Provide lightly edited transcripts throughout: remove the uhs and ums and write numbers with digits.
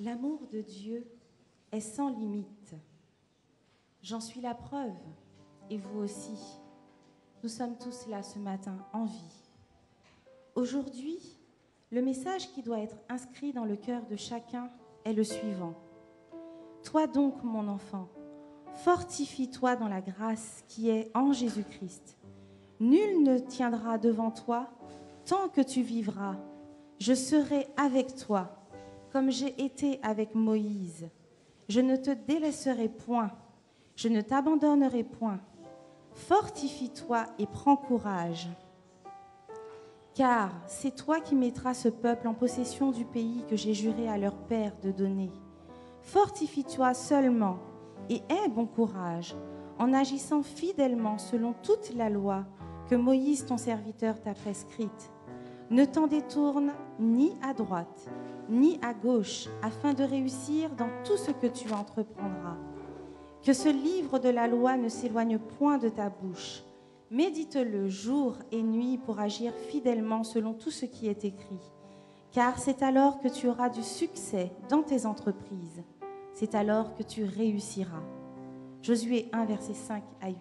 L'amour de Dieu est sans limite. J'en suis la preuve, et vous aussi. Nous sommes tous là ce matin en vie. Aujourd'hui, le message qui doit être inscrit dans le cœur de chacun est le suivant. Toi donc, mon enfant, fortifie-toi dans la grâce qui est en Jésus-Christ. Nul ne tiendra devant toi tant que tu vivras. Je serai avec toi, comme j'ai été avec Moïse. Je ne te délaisserai point, je ne t'abandonnerai point. Fortifie-toi et prends courage. Car c'est toi qui mettras ce peuple en possession du pays que j'ai juré à leur père de donner. Fortifie-toi seulement et aie bon courage en agissant fidèlement selon toute la loi que Moïse ton serviteur t'a prescrite. Ne t'en détourne ni à droite ni à gauche afin de réussir dans tout ce que tu entreprendras. Que ce livre de la loi ne s'éloigne point de ta bouche. Médite-le jour et nuit pour agir fidèlement selon tout ce qui est écrit. Car c'est alors que tu auras du succès dans tes entreprises. C'est alors que tu réussiras. Josué 1, versets 5 à 8.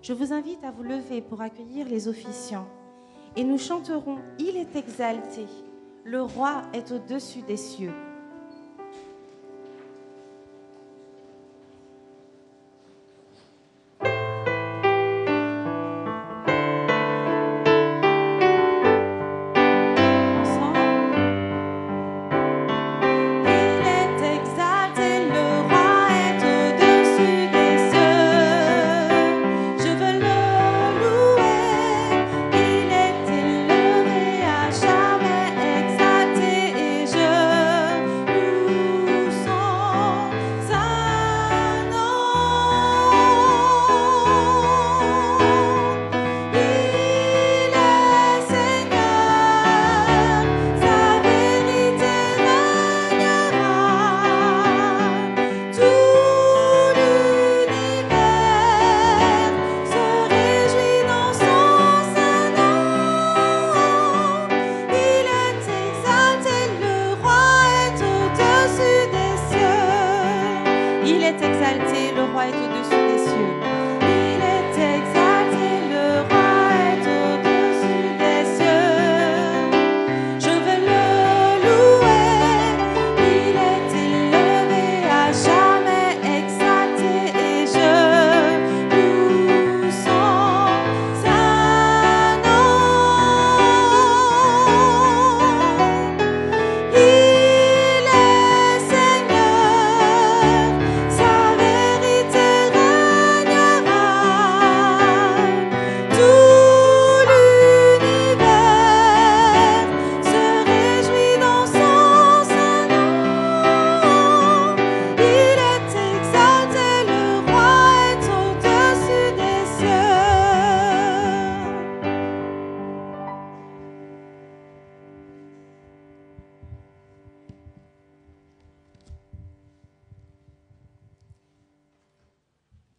Je vous invite à vous lever pour accueillir les officiants. Et nous chanterons « Il est exalté, le roi est au-dessus des cieux ».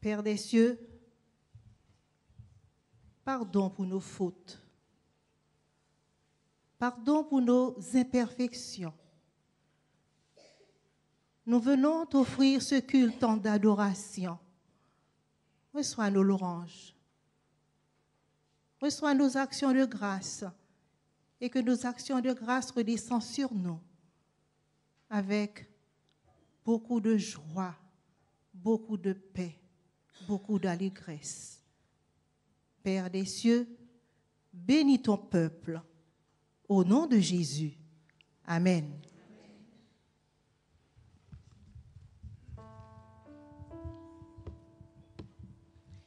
Père des cieux, pardon pour nos fautes, pardon pour nos imperfections. Nous venons t'offrir ce culte d'adoration. Reçois nos louanges, reçois nos actions de grâce et que nos actions de grâce redescendent sur nous avec beaucoup de joie, beaucoup de paix, beaucoup d'allégresse. Père des cieux, bénis ton peuple. Au nom de Jésus. Amen.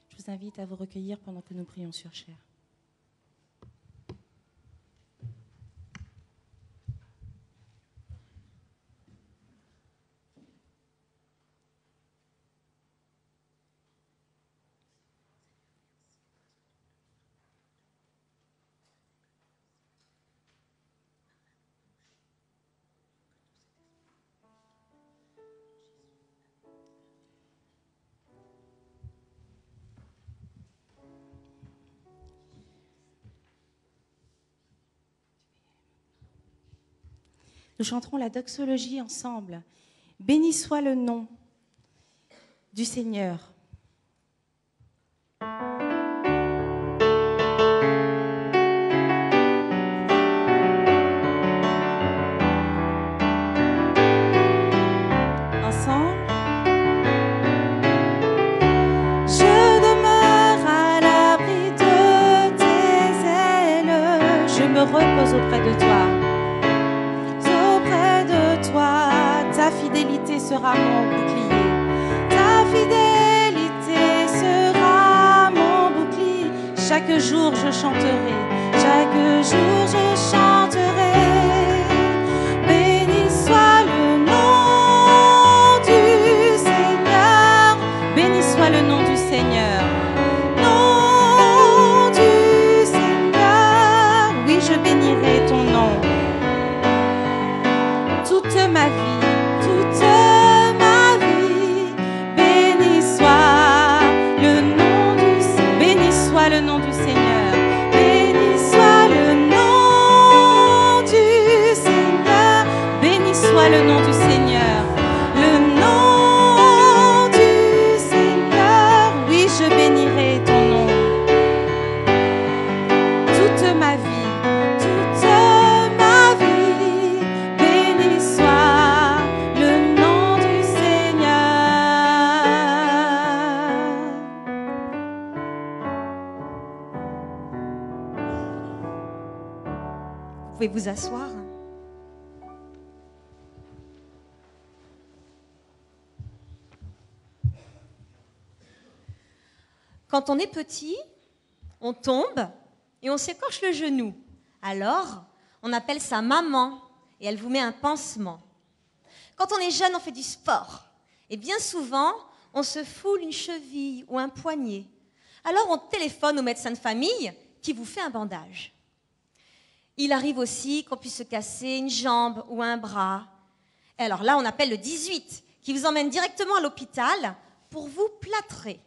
Je vous invite à vous recueillir pendant que nous prions sur chair. nous chanterons la doxologie ensemble. Béni soit le nom du Seigneur. Repose auprès de toi. Auprès de toi, ta fidélité sera mon bouclier. Ta fidélité sera mon bouclier. Chaque jour je chanterai. Chaque jour je chanterai. Béni soit le nom du Seigneur. Béni soit le nom du Seigneur. Je bénirai ton nom toute ma vie, béni soit le nom du Seigneur, béni soit le nom du Seigneur, béni soit le nom du Seigneur, béni soit le nom du Seigneur, le nom du Seigneur, oui je bénirai ton nom toute ma vie. Vous pouvez vous asseoir. Quand on est petit, on tombe et on s'écorche le genou. Alors, on appelle ça maman et elle vous met un pansement. Quand on est jeune, on fait du sport. Et bien souvent, on se foule une cheville ou un poignet. Alors, on téléphone au médecin de famille qui vous fait un bandage. Il arrive aussi qu'on puisse se casser une jambe ou un bras. Et alors là, on appelle le 18, qui vous emmène directement à l'hôpital pour vous plâtrer.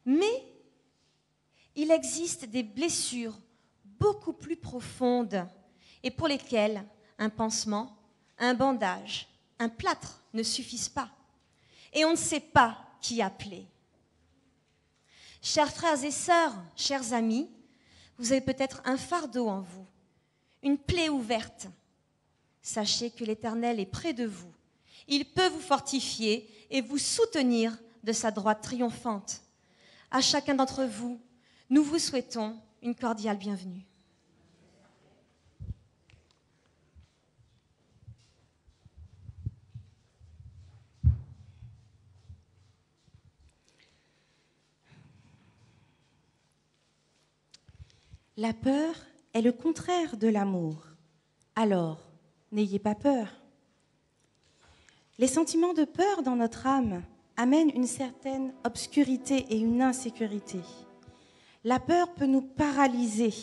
Mais il existe des blessures beaucoup plus profondes et pour lesquelles un pansement, un bandage, un plâtre ne suffisent pas. Et on ne sait pas qui appeler. Chers frères et sœurs, chers amis, vous avez peut-être un fardeau en vous, une plaie ouverte. Sachez que l'Éternel est près de vous. Il peut vous fortifier et vous soutenir de sa droite triomphante. À chacun d'entre vous, nous vous souhaitons une cordiale bienvenue. La peur est le contraire de l'amour. Alors, n'ayez pas peur. Les sentiments de peur dans notre âme amènent une certaine obscurité et une insécurité. La peur peut nous paralyser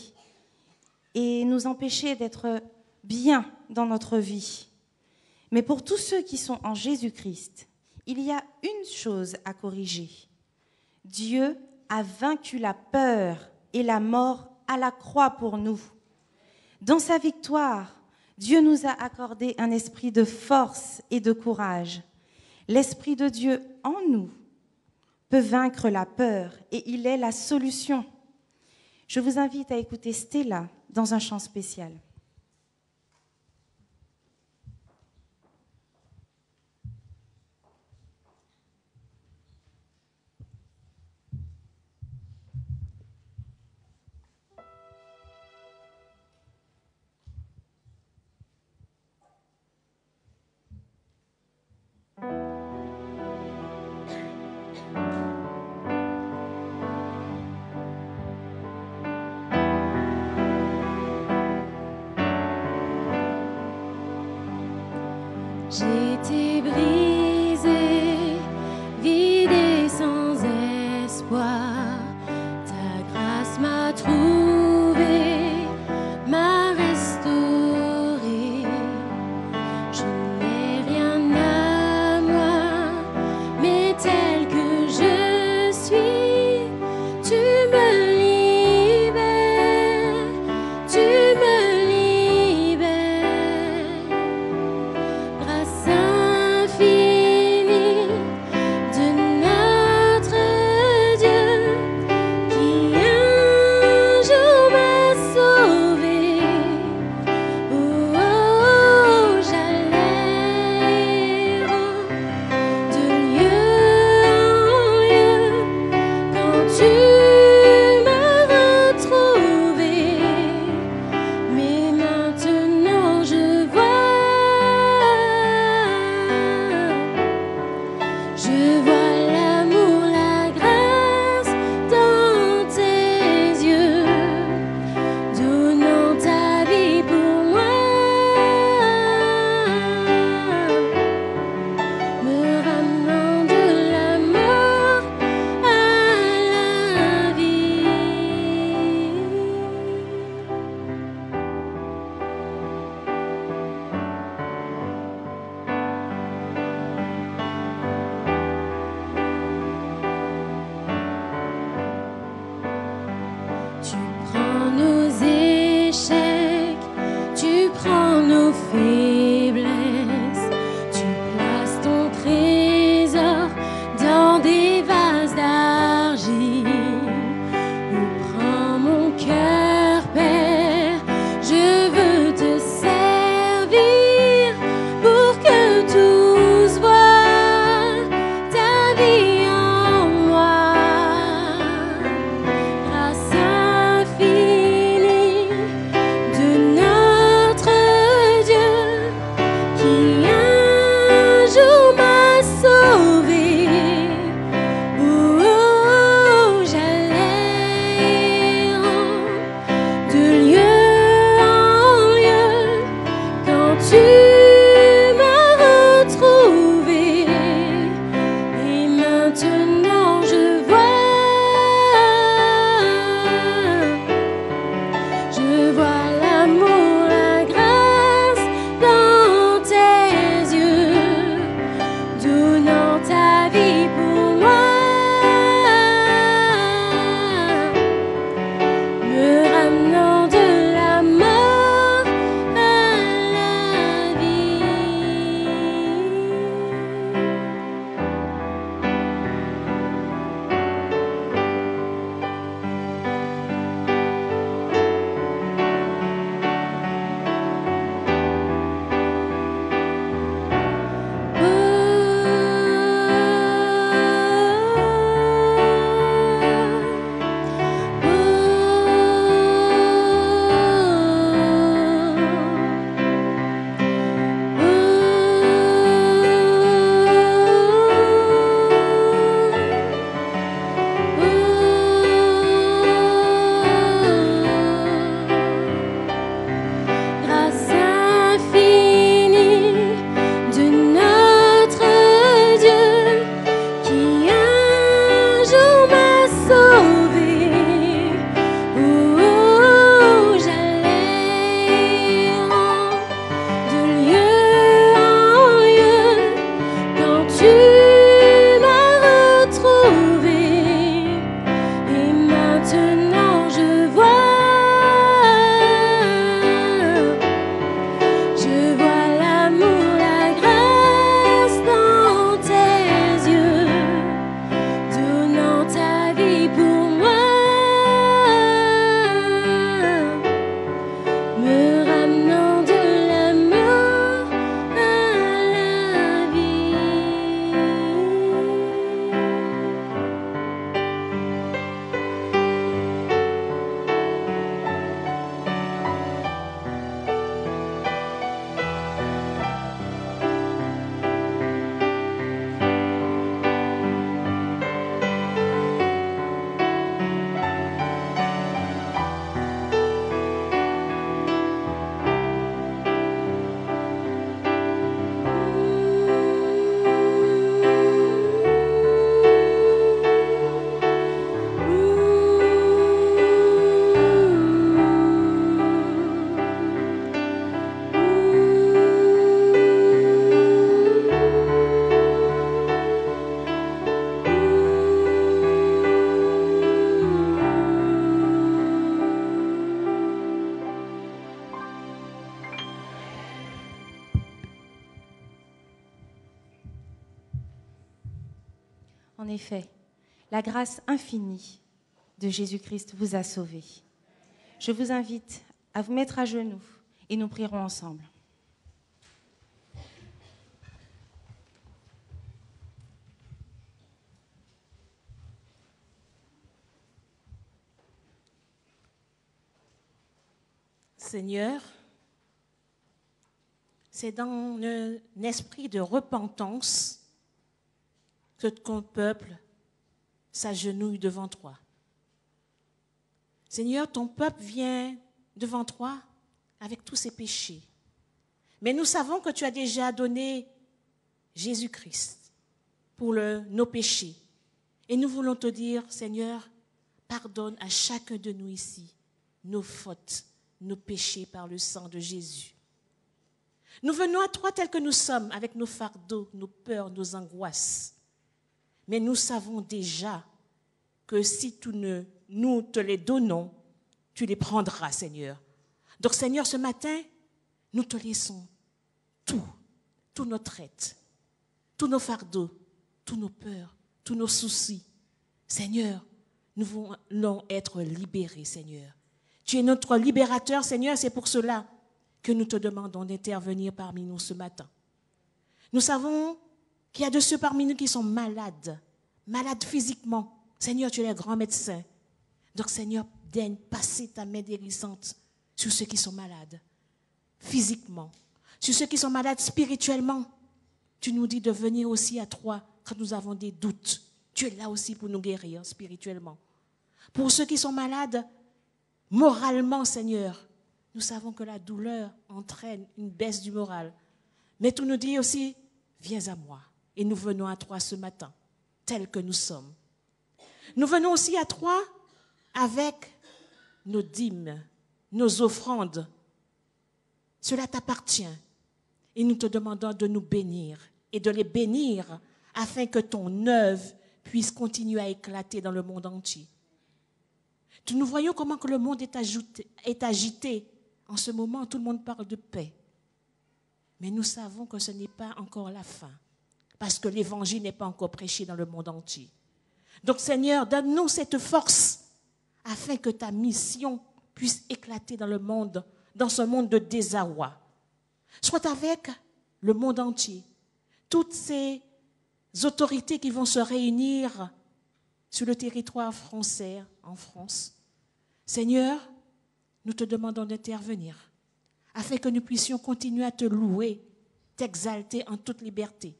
et nous empêcher d'être bien dans notre vie. Mais pour tous ceux qui sont en Jésus-Christ, il y a une chose à corriger. Dieu a vaincu la peur et la mort à la croix pour nous. Dans sa victoire, Dieu nous a accordé un esprit de force et de courage. L'Esprit de Dieu en nous peut vaincre la peur et il est la solution. Je vous invite à écouter Stella dans un chant spécial. J'ai été brisée, vidée sans espoir. Ta grâce m'a trouvée, m'a restaurée. Je n'ai rien à moi, mais tel que je suis, tu me libères, tu me libères. En effet, la grâce infinie de Jésus-Christ vous a sauvé. Je vous invite à vous mettre à genoux et nous prierons ensemble. Seigneur, c'est dans un esprit de repentance que ton peuple s'agenouille devant toi. Seigneur, ton peuple vient devant toi avec tous ses péchés. Mais nous savons que tu as déjà donné Jésus-Christ pour nos péchés. Et nous voulons te dire, Seigneur, pardonne à chacun de nous ici nos fautes, nos péchés par le sang de Jésus. Nous venons à toi tels que nous sommes, avec nos fardeaux, nos peurs, nos angoisses. Mais nous savons déjà que si nous te les donnons, tu les prendras, Seigneur. Donc, Seigneur, ce matin, nous te laissons tout notre être, tous nos fardeaux, tous nos peurs, tous nos soucis. Seigneur, nous voulons être libérés, Seigneur. Tu es notre libérateur, Seigneur, c'est pour cela que nous te demandons d'intervenir parmi nous ce matin. Nous savons qu'il y a de ceux parmi nous qui sont malades physiquement. Seigneur, tu es le grand médecin. Donc, Seigneur, daigne passer ta main guérissante sur ceux qui sont malades physiquement, sur ceux qui sont malades spirituellement. Tu nous dis de venir aussi à toi quand nous avons des doutes. Tu es là aussi pour nous guérir spirituellement. Pour ceux qui sont malades moralement, Seigneur, nous savons que la douleur entraîne une baisse du moral. Mais tu nous dis aussi, viens à moi. Et nous venons à toi ce matin, tels que nous sommes. Nous venons aussi à toi avec nos dîmes, nos offrandes. Cela t'appartient. Et nous te demandons de nous bénir et de les bénir afin que ton œuvre puisse continuer à éclater dans le monde entier. Nous voyons comment que le monde est agité. En ce moment, tout le monde parle de paix. Mais nous savons que ce n'est pas encore la fin, parce que l'évangile n'est pas encore prêché dans le monde entier. Donc, Seigneur, donne-nous cette force afin que ta mission puisse éclater dans le monde, dans ce monde de désarroi. Soit avec le monde entier, toutes ces autorités qui vont se réunir sur le territoire français, en France. Seigneur, nous te demandons d'intervenir afin que nous puissions continuer à te louer, t'exalter en toute liberté.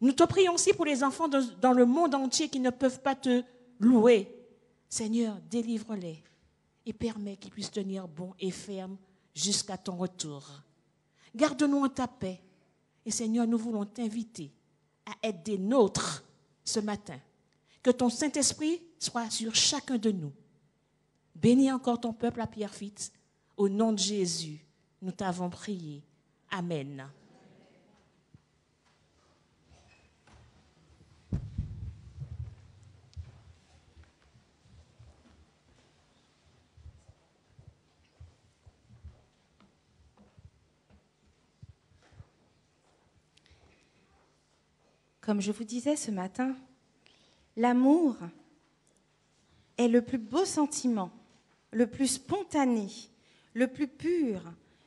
Nous te prions aussi pour les enfants dans le monde entier qui ne peuvent pas te louer. Seigneur, délivre-les et permets qu'ils puissent tenir bon et ferme jusqu'à ton retour. Garde-nous en ta paix. Et Seigneur, nous voulons t'inviter à être des nôtres ce matin. Que ton Saint-Esprit soit sur chacun de nous. Bénis encore ton peuple à Pierrefitte. Au nom de Jésus, nous t'avons prié. Amen. Comme je vous disais ce matin, l'amour est le plus beau sentiment, le plus spontané, le plus pur,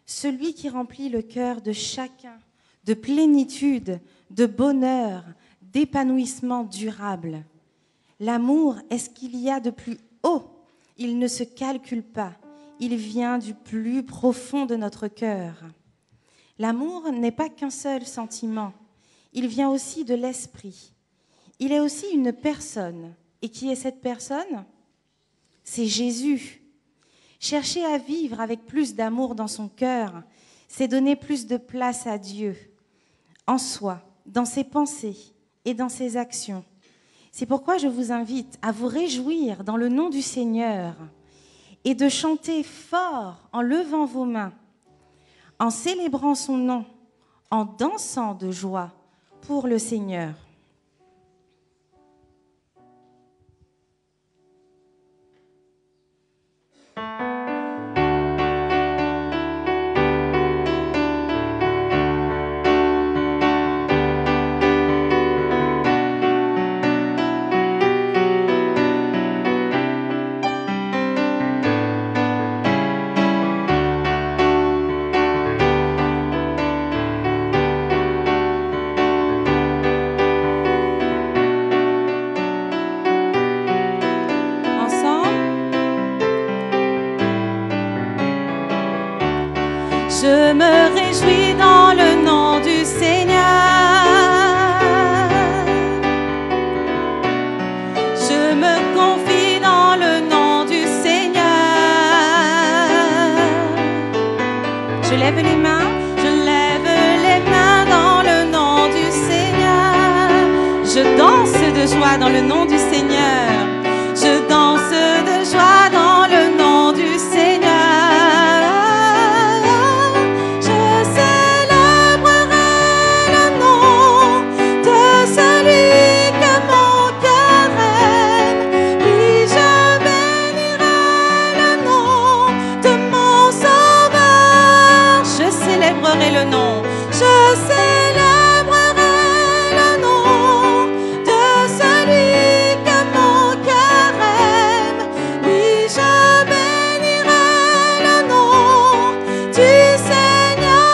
celui qui remplit le cœur de chacun de plénitude, de bonheur, d'épanouissement durable. L'amour est ce qu'il y a de plus haut. Il ne se calcule pas. Il vient du plus profond de notre cœur. L'amour n'est pas qu'un seul sentiment. Il vient aussi de l'esprit. Il est aussi une personne. Et qui est cette personne? C'est Jésus. Chercher à vivre avec plus d'amour dans son cœur, c'est donner plus de place à Dieu, en soi, dans ses pensées et dans ses actions. C'est pourquoi je vous invite à vous réjouir dans le nom du Seigneur et de chanter fort en levant vos mains, en célébrant son nom, en dansant de joie pour le Seigneur. Je me réjouis dans le nom du Seigneur. lève les mains. Je lève les mains dans le nom du Seigneur. Je danse de joie dans le nom du Seigneur. Je danse de joie dans le nom du Seigneur. Je célébrerai le nom de celui que mon cœur aime. Oui, je bénirai le nom de mon Sauveur. Je célébrerai le nom. Je célébrerai le nom de celui que mon cœur aime. Oui, je bénirai le nom du Seigneur.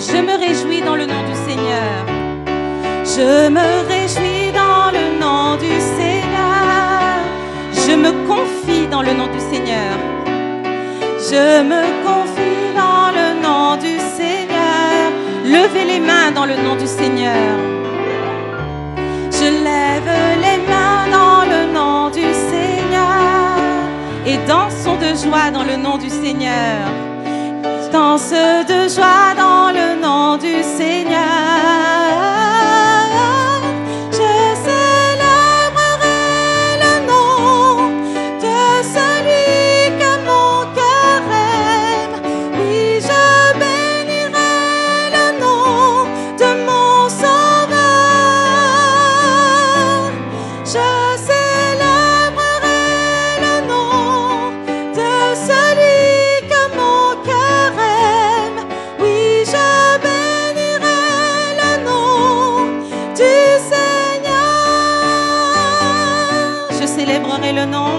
Je me réjouis dans le nom du Seigneur. Je me réjouis dans le nom du Seigneur. Je me confie dans le nom du Seigneur. Je me confie dans le nom du Seigneur. Levez les mains dans le nom du Seigneur. Je lève les mains dans le nom du Seigneur. Et dansons de joie dans le nom du Seigneur. Danse de joie dans le nom du Seigneur. Je célébrerai le nom de celui que mon cœur aime. Oui, je bénirai le nom de mon Sauveur. Je célébrerai le nom de celui que mon cœur aime. Oui, je bénirai le nom du Seigneur. Je célébrerai le nom.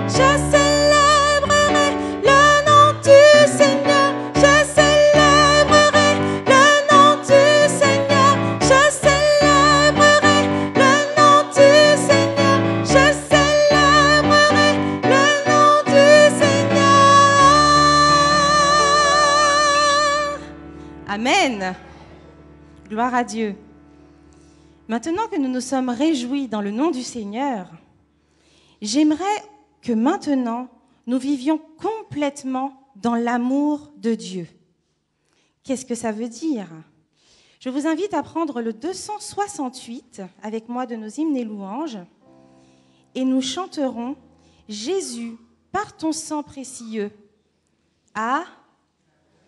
Je célébrerai le nom du Seigneur. Je célébrerai le nom du Seigneur. Je célébrerai le nom du Seigneur. Je célébrerai le nom du Seigneur. Amen. Gloire à Dieu. Maintenant que nous nous sommes réjouis dans le nom du Seigneur, j'aimerais que maintenant nous vivions complètement dans l'amour de Dieu. Qu'est-ce que ça veut dire? Je vous invite à prendre le 268 avec moi de nos hymnes et louanges et nous chanterons « Jésus, par ton sang précieux, a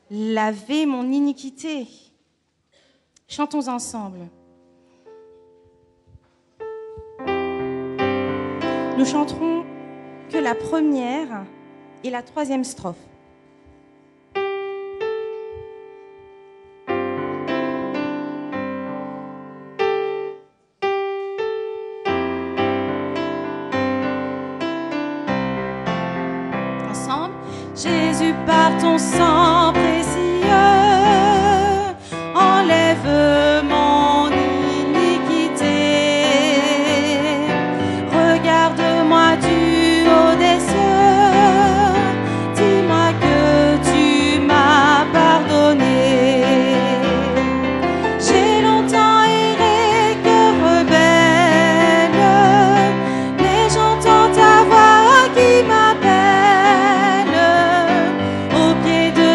lavé mon iniquité ». Chantons ensemble. Nous chanterons que la première et la troisième strophe. Ensemble. Jésus, par ton sang précieux, enlève mon iniquité. Regarde-moi du haut des cieux, dis-moi que tu m'as pardonné. J'ai longtemps erré, cœur rebelle, mais j'entends ta voix qui m'appelle. Au pied de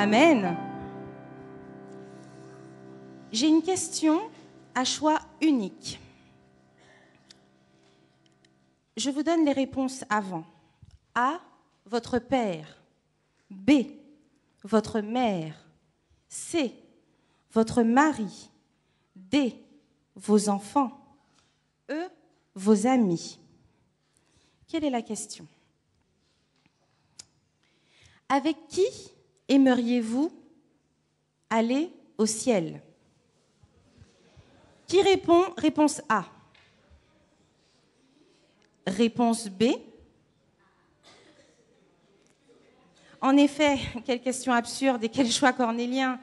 Amen. J'ai une question à choix unique. Je vous donne les réponses avant. A, votre père. B, votre mère. C, votre mari. D, vos enfants. E, vos amis. Quelle est la question? Avec qui aimeriez-vous aller au ciel? Qui répond? Réponse A. Réponse B. En effet, quelle question absurde et quel choix cornélien.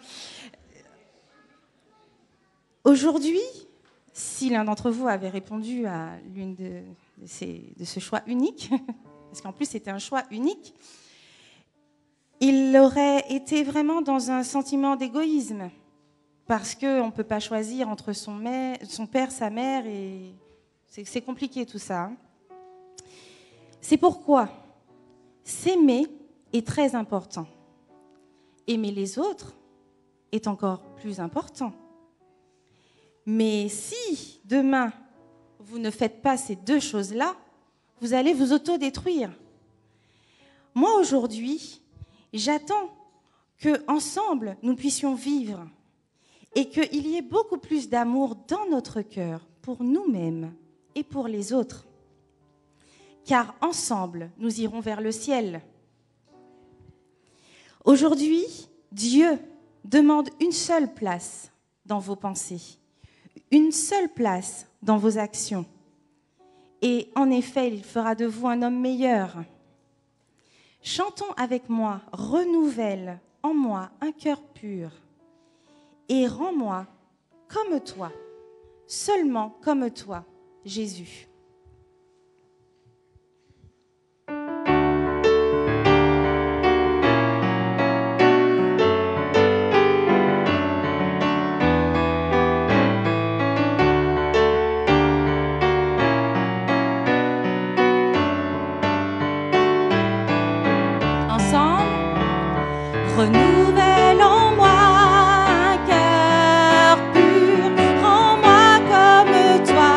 Aujourd'hui, si l'un d'entre vous avait répondu à l'une de ce choix unique, parce qu'en plus c'était un choix unique, il aurait été vraiment dans un sentiment d'égoïsme, parce qu'on ne peut pas choisir entre son père, sa mère, et c'est compliqué tout ça. C'est pourquoi s'aimer est très important. Aimer les autres est encore plus important. Mais si demain, vous ne faites pas ces deux choses-là, vous allez vous autodétruire. Moi, aujourd'hui, j'attends qu'ensemble, nous puissions vivre et qu'il y ait beaucoup plus d'amour dans notre cœur pour nous-mêmes et pour les autres. Car ensemble, nous irons vers le ciel. Aujourd'hui, Dieu demande une seule place dans vos pensées, une seule place dans vos actions. Et en effet, il fera de vous un homme meilleur. Chantons avec moi, renouvelle en moi un cœur pur et rends-moi comme toi, seulement comme toi, Jésus. Renouvelle en moi un cœur pur, rends-moi comme toi,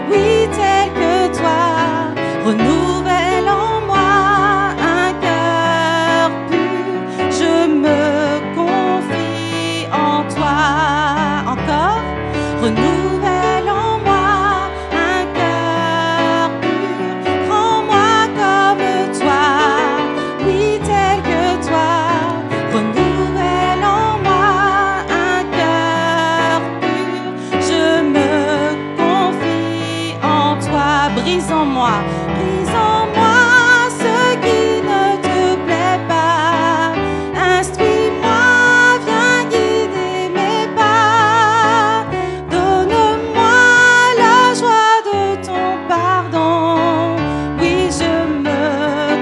oui tel que toi. Renouvelle en moi un cœur pur, je me confie en toi. Encore, renouvelle en moi un cœur pur, rends-moi comme toi, oui tel que toi. Renouvelle en moi un cœur pur, je me confie en toi. Brise en moi ce qui ne te plaît pas. Instruis-moi, viens guider mes pas. Donne-moi la joie de ton pardon. Oui, je me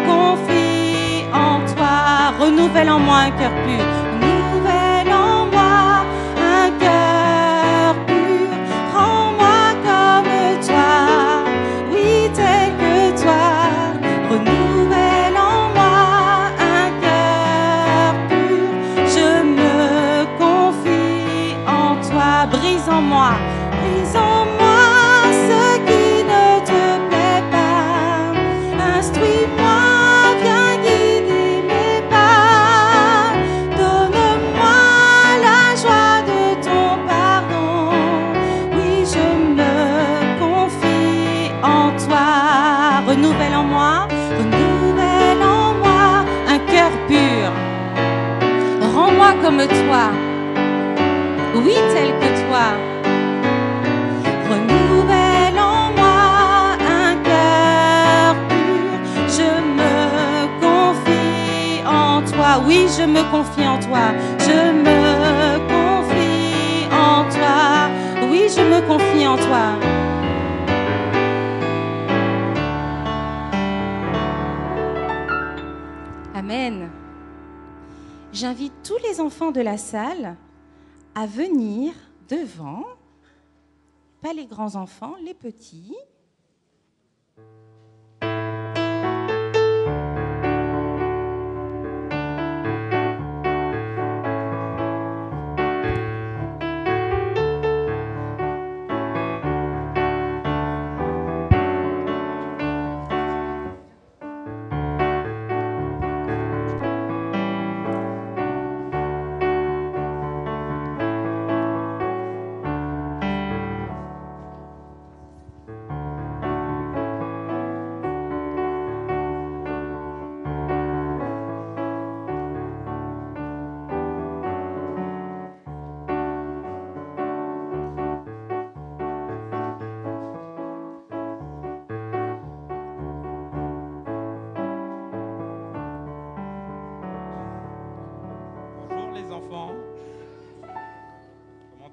confie en toi. Renouvelle en moi un cœur pur. Renouvelle en moi un cœur pur. Rends-moi comme toi, oui tel que toi. Renouvelle en moi un cœur pur. Je me confie en toi. Brise en moi ce qui ne te plaît pas. Instruis-moi, viens guider mes pas. Donne-moi la joie de ton pardon. Oui, je me confie en toi. Renouvelle en moi un cœur pur. Rends-moi comme toi, oui tel que toi. Renouvelle en moi un cœur pur, je me confie en toi. Oui, je me confie en toi. Je me confie en toi. Oui, je me confie en toi. Amen. J'invite tous les enfants de la salle à venir devant. Pas les grands enfants, les petits.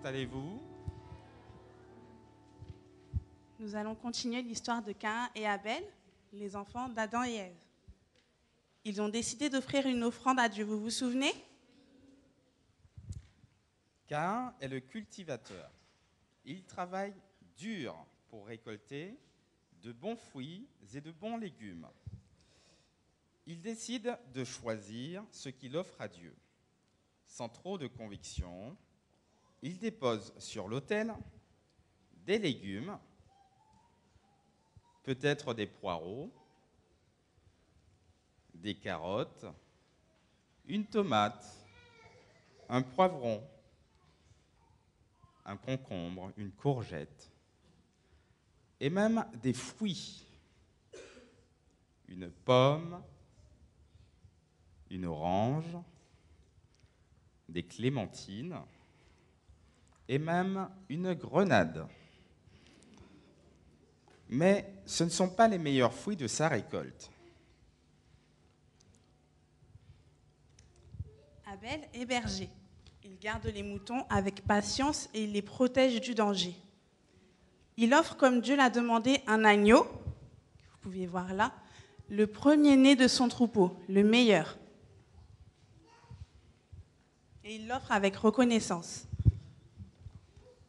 allez-vous? Nous allons continuer l'histoire de Caïn et Abel, les enfants d'Adam et Ève. Ils ont décidé d'offrir une offrande à Dieu, vous vous souvenez? Caïn est le cultivateur. Il travaille dur pour récolter de bons fruits et de bons légumes. Il décide de choisir ce qu'il offre à Dieu. Sans trop de conviction, il dépose sur l'autel des légumes, peut-être des poireaux, des carottes, une tomate, un poivron, un concombre, une courgette, et même des fruits, une pomme, une orange, des clémentines, et même une grenade. Mais ce ne sont pas les meilleurs fruits de sa récolte. Abel est berger. Il garde les moutons avec patience et il les protège du danger. Il offre, comme Dieu l'a demandé, un agneau, que vous pouvez voir là, le premier-né de son troupeau, le meilleur. Et il l'offre avec reconnaissance.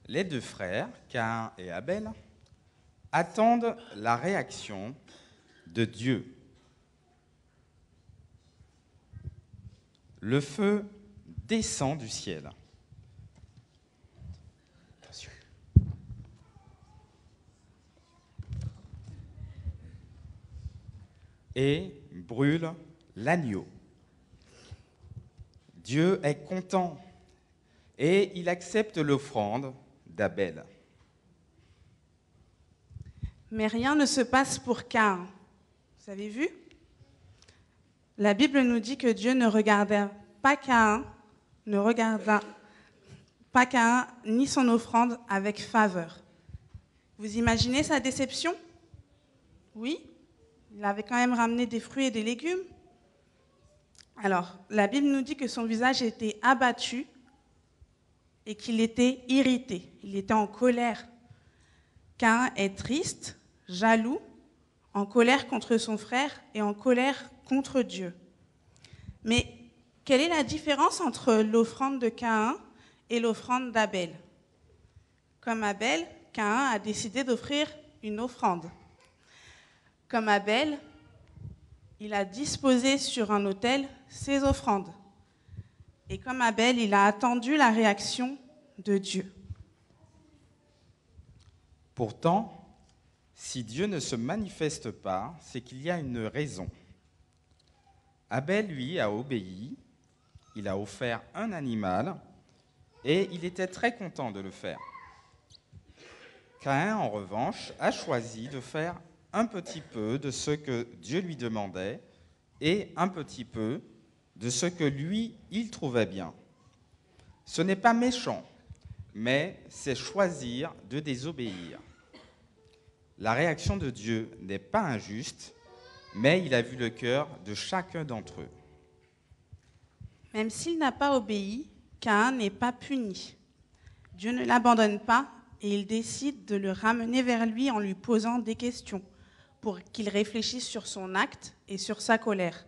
Les deux frères, Caïn et Abel, attendent la réaction de Dieu. Le feu descend du ciel. Attention. Et brûle l'agneau. Dieu est content et il accepte l'offrande d'Abel. Mais rien ne se passe pour Caïn. Vous avez vu? La Bible nous dit que Dieu ne regarda pas Caïn ni son offrande avec faveur. Vous imaginez sa déception? Oui, il avait quand même ramené des fruits et des légumes. Alors, la Bible nous dit que son visage était abattu et qu'il était irrité. Il était en colère. Caïn est triste, jaloux, en colère contre son frère et en colère contre Dieu. Mais quelle est la différence entre l'offrande de Caïn et l'offrande d'Abel? Comme Abel, Caïn a décidé d'offrir une offrande. Comme Abel, il a disposé sur un autel ses offrandes. Et comme Abel, il a attendu la réaction de Dieu. Pourtant, si Dieu ne se manifeste pas, c'est qu'il y a une raison. Abel, lui, a obéi, il a offert un animal et il était très content de le faire. Caïn, en revanche, a choisi de faire un petit peu de ce que Dieu lui demandait et un petit peu de ce que lui, il trouvait bien. Ce n'est pas méchant, mais c'est choisir de désobéir. La réaction de Dieu n'est pas injuste, mais il a vu le cœur de chacun d'entre eux. Même s'il n'a pas obéi, Caïn n'est pas puni. Dieu ne l'abandonne pas et il décide de le ramener vers lui en lui posant des questions pour qu'il réfléchisse sur son acte et sur sa colère.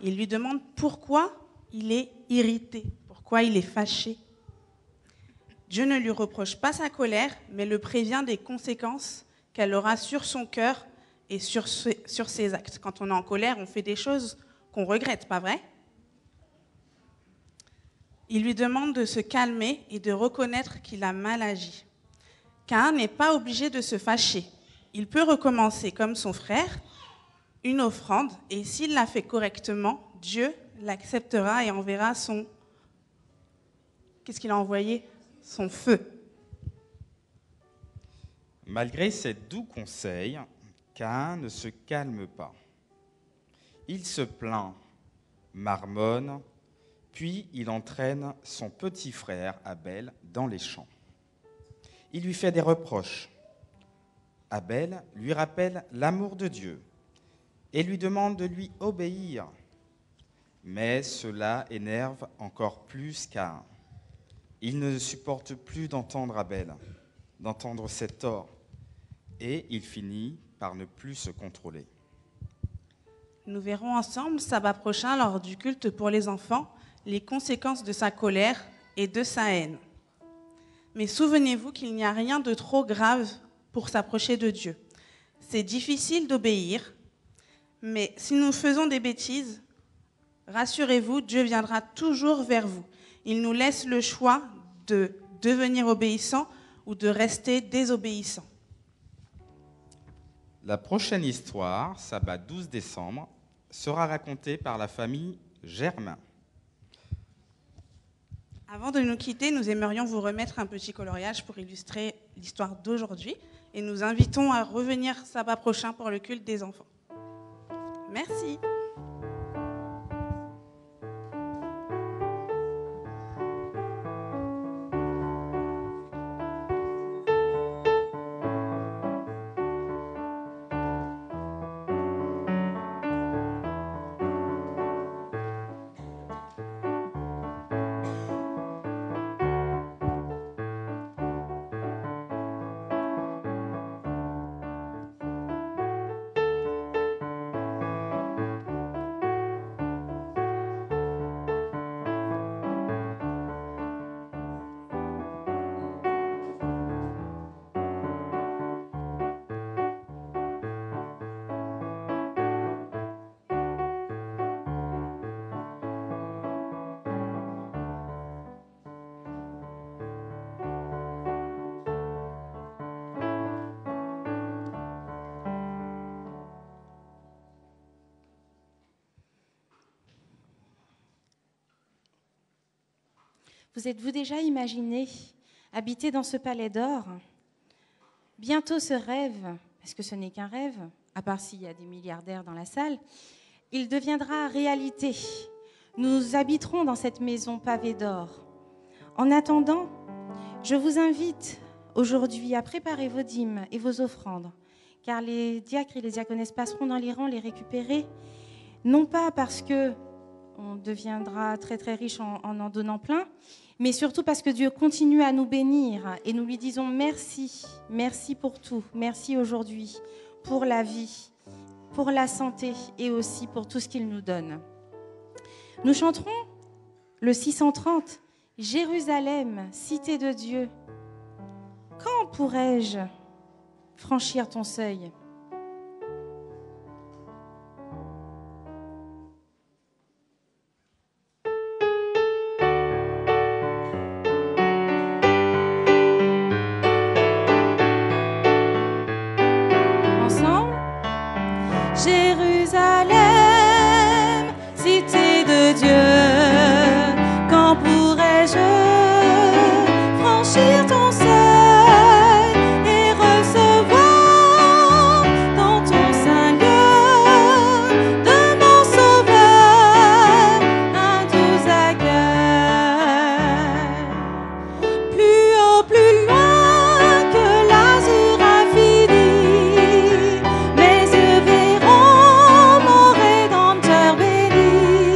Il lui demande pourquoi il est irrité, pourquoi il est fâché. Dieu ne lui reproche pas sa colère, mais le prévient des conséquences qu'elle aura sur son cœur et sur ses actes. Quand on est en colère, on fait des choses qu'on regrette, pas vrai? Il lui demande de se calmer et de reconnaître qu'il a mal agi. Caïn n'est pas obligé de se fâcher. Il peut recommencer comme son frère, une offrande, et s'il l'a fait correctement, Dieu l'acceptera et enverra son... Qu'est-ce qu'il a envoyé? Son feu. Malgré ces doux conseils, Caïn ne se calme pas. Il se plaint, marmonne, puis il entraîne son petit frère Abel dans les champs. Il lui fait des reproches. Abel lui rappelle l'amour de Dieu et lui demande de lui obéir. Mais cela énerve encore plus Caïn. il ne supporte plus d'entendre Abel, d'entendre cet tort, et il finit par ne plus se contrôler. Nous verrons ensemble, sabbat prochain, lors du culte pour les enfants, les conséquences de sa colère et de sa haine. Mais souvenez-vous qu'il n'y a rien de trop grave pour s'approcher de Dieu. C'est difficile d'obéir, mais si nous faisons des bêtises, rassurez-vous, Dieu viendra toujours vers vous. Il nous laisse le choix de devenir obéissant ou de rester désobéissant. La prochaine histoire, sabbat 12 décembre, sera racontée par la famille Germain. Avant de nous quitter, nous aimerions vous remettre un petit coloriage pour illustrer l'histoire d'aujourd'hui et nous invitons à revenir sabbat prochain pour le culte des enfants. Merci. Vous êtes-vous déjà imaginé habiter dans ce palais d'or? Bientôt ce rêve, parce que ce n'est qu'un rêve, à part s'il y a des milliardaires dans la salle, il deviendra réalité. Nous habiterons dans cette maison pavée d'or. En attendant, je vous invite aujourd'hui à préparer vos dîmes et vos offrandes, car les diacres et les diaconesses passeront dans les rangs les récupérer, non pas parce que on deviendra très très riche en donnant plein, mais surtout parce que Dieu continue à nous bénir et nous lui disons merci, merci pour tout, merci aujourd'hui pour la vie, pour la santé et aussi pour tout ce qu'il nous donne. Nous chanterons le 630, Jérusalem, cité de Dieu. Quand pourrais-je franchir ton seuil ? Jérusalem, cité de Dieu, quand pourrais-je franchir ton seuil et recevoir dans ton saint lieu de mon sauveur un doux accueil. Plus haut, plus loin que l'azur infini, mes yeux verront mon Rédempteur béni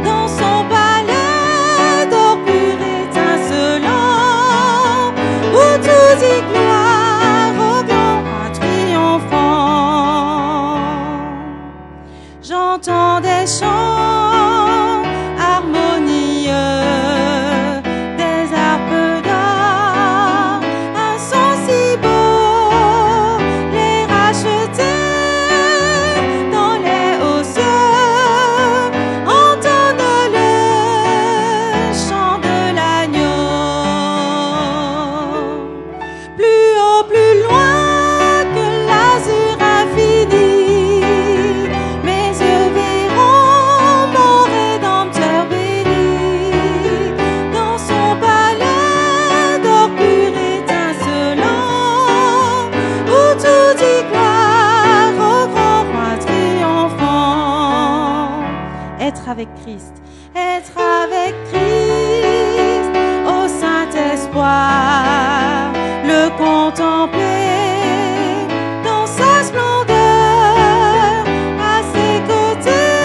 dans son palais d'or pur étincelant, où tout dit gloire au grand roi triomphant. J'entends des chants harmonieux, des harpes d'or, un son si beau, les rachetés dans les hauts cieux entendent le chant de l'agneau. Plus haut, plus loin que l'azur infini, mes yeux verront mon Rédempteur béni dans son palais d'or pur étincelant, où tout dit gloire au grand roi triomphant. Être avec Christ. Être avec Christ au Saint-Espoir, le contempler dans sa splendeur, à ses côtés,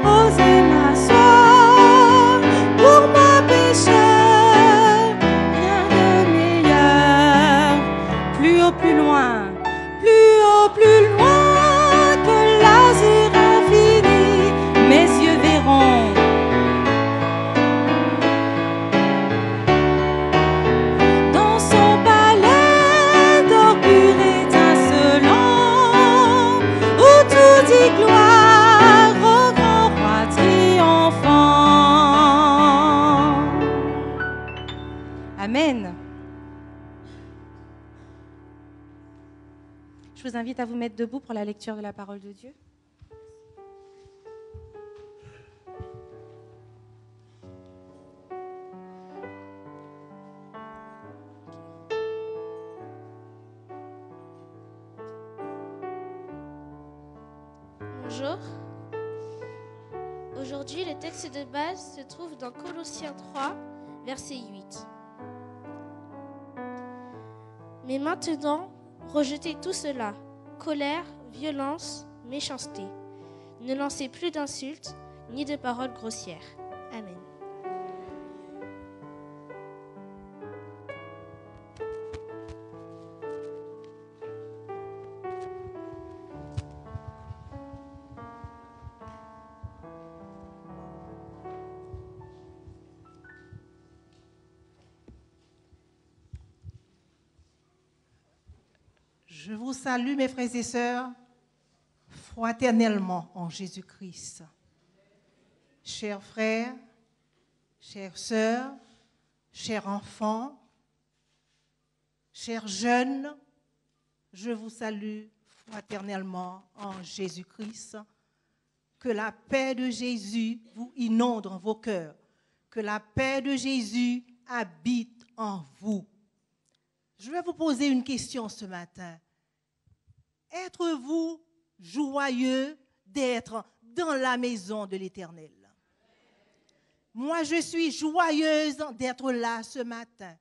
oser m'asseoir pour moi pécheur. vous invite à vous mettre debout pour la lecture de la parole de Dieu. Bonjour. Aujourd'hui, le texte de base se trouve dans Colossiens 3, verset 8. Mais maintenant, rejetez tout cela, colère, violence, méchanceté. Ne lancez plus d'insultes ni de paroles grossières. Amen. Je vous salue, mes frères et sœurs, fraternellement en Jésus-Christ. Chers frères, chères sœurs, chers enfants, chers jeunes, je vous salue fraternellement en Jésus-Christ. Que la paix de Jésus vous inonde en vos cœurs. Que la paix de Jésus habite en vous. Je vais vous poser une question ce matin. Êtes-vous joyeux d'être dans la maison de l'Éternel? Moi, je suis joyeuse d'être là ce matin.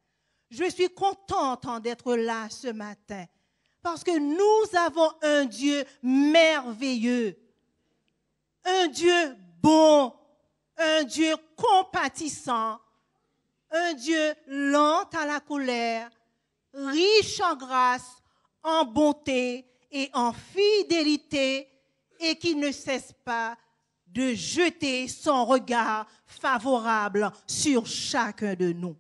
Je suis contente d'être là ce matin parce que nous avons un Dieu merveilleux, un Dieu bon, un Dieu compatissant, un Dieu lent à la colère, riche en grâce, en bonté et en fidélité, et qui ne cesse pas de jeter son regard favorable sur chacun de nous.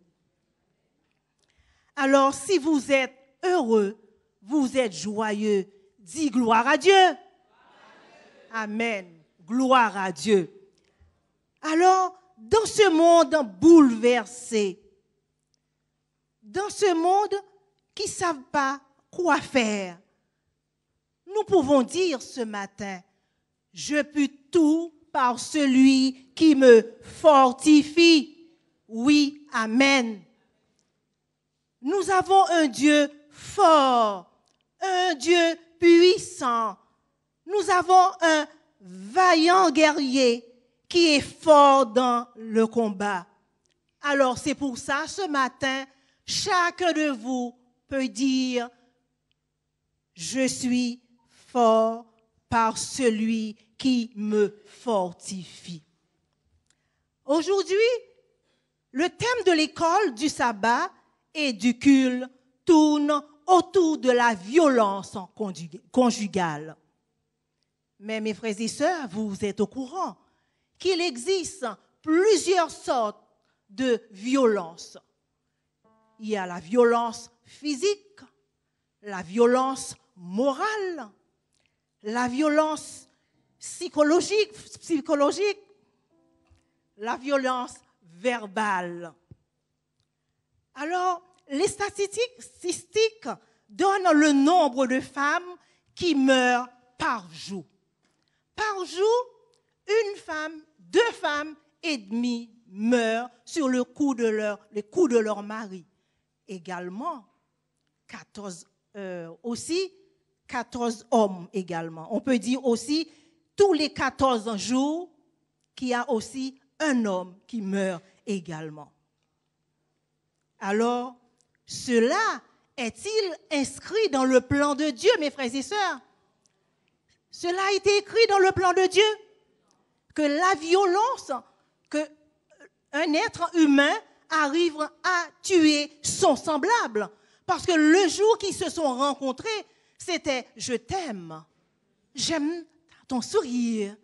Alors, si vous êtes heureux, vous êtes joyeux, dis gloire à Dieu. Amen. Gloire à Dieu. Alors, dans ce monde bouleversé, dans ce monde qui ne savent pas quoi faire, nous pouvons dire ce matin, je peux tout par celui qui me fortifie. Oui, amen. Nous avons un Dieu fort, un Dieu puissant. Nous avons un vaillant guerrier qui est fort dans le combat. Alors c'est pour ça, ce matin, chacun de vous peut dire, je suis fort par celui qui me fortifie. Aujourd'hui, le thème de l'école du sabbat et du culte tourne autour de la violence conjugale. Mais mes frères et sœurs, vous êtes au courant qu'il existe plusieurs sortes de violences. Il y a la violence physique, la violence morale, la violence psychologique, la violence verbale. Alors, les statistiques donnent le nombre de femmes qui meurent par jour. Par jour, 2 femmes et demie meurent sur le coup de leur mari. Également, 14 hommes également. On peut dire aussi, tous les 14 jours, qu'il y a aussi un homme qui meurt également. Alors, cela est-il inscrit dans le plan de Dieu, mes frères et sœurs? Cela a été écrit dans le plan de Dieu, que la violence, qu'un être humain arrive à tuer son semblable. Parce que le jour qu'ils se sont rencontrés, c'était « je t'aime, j'aime ton sourire,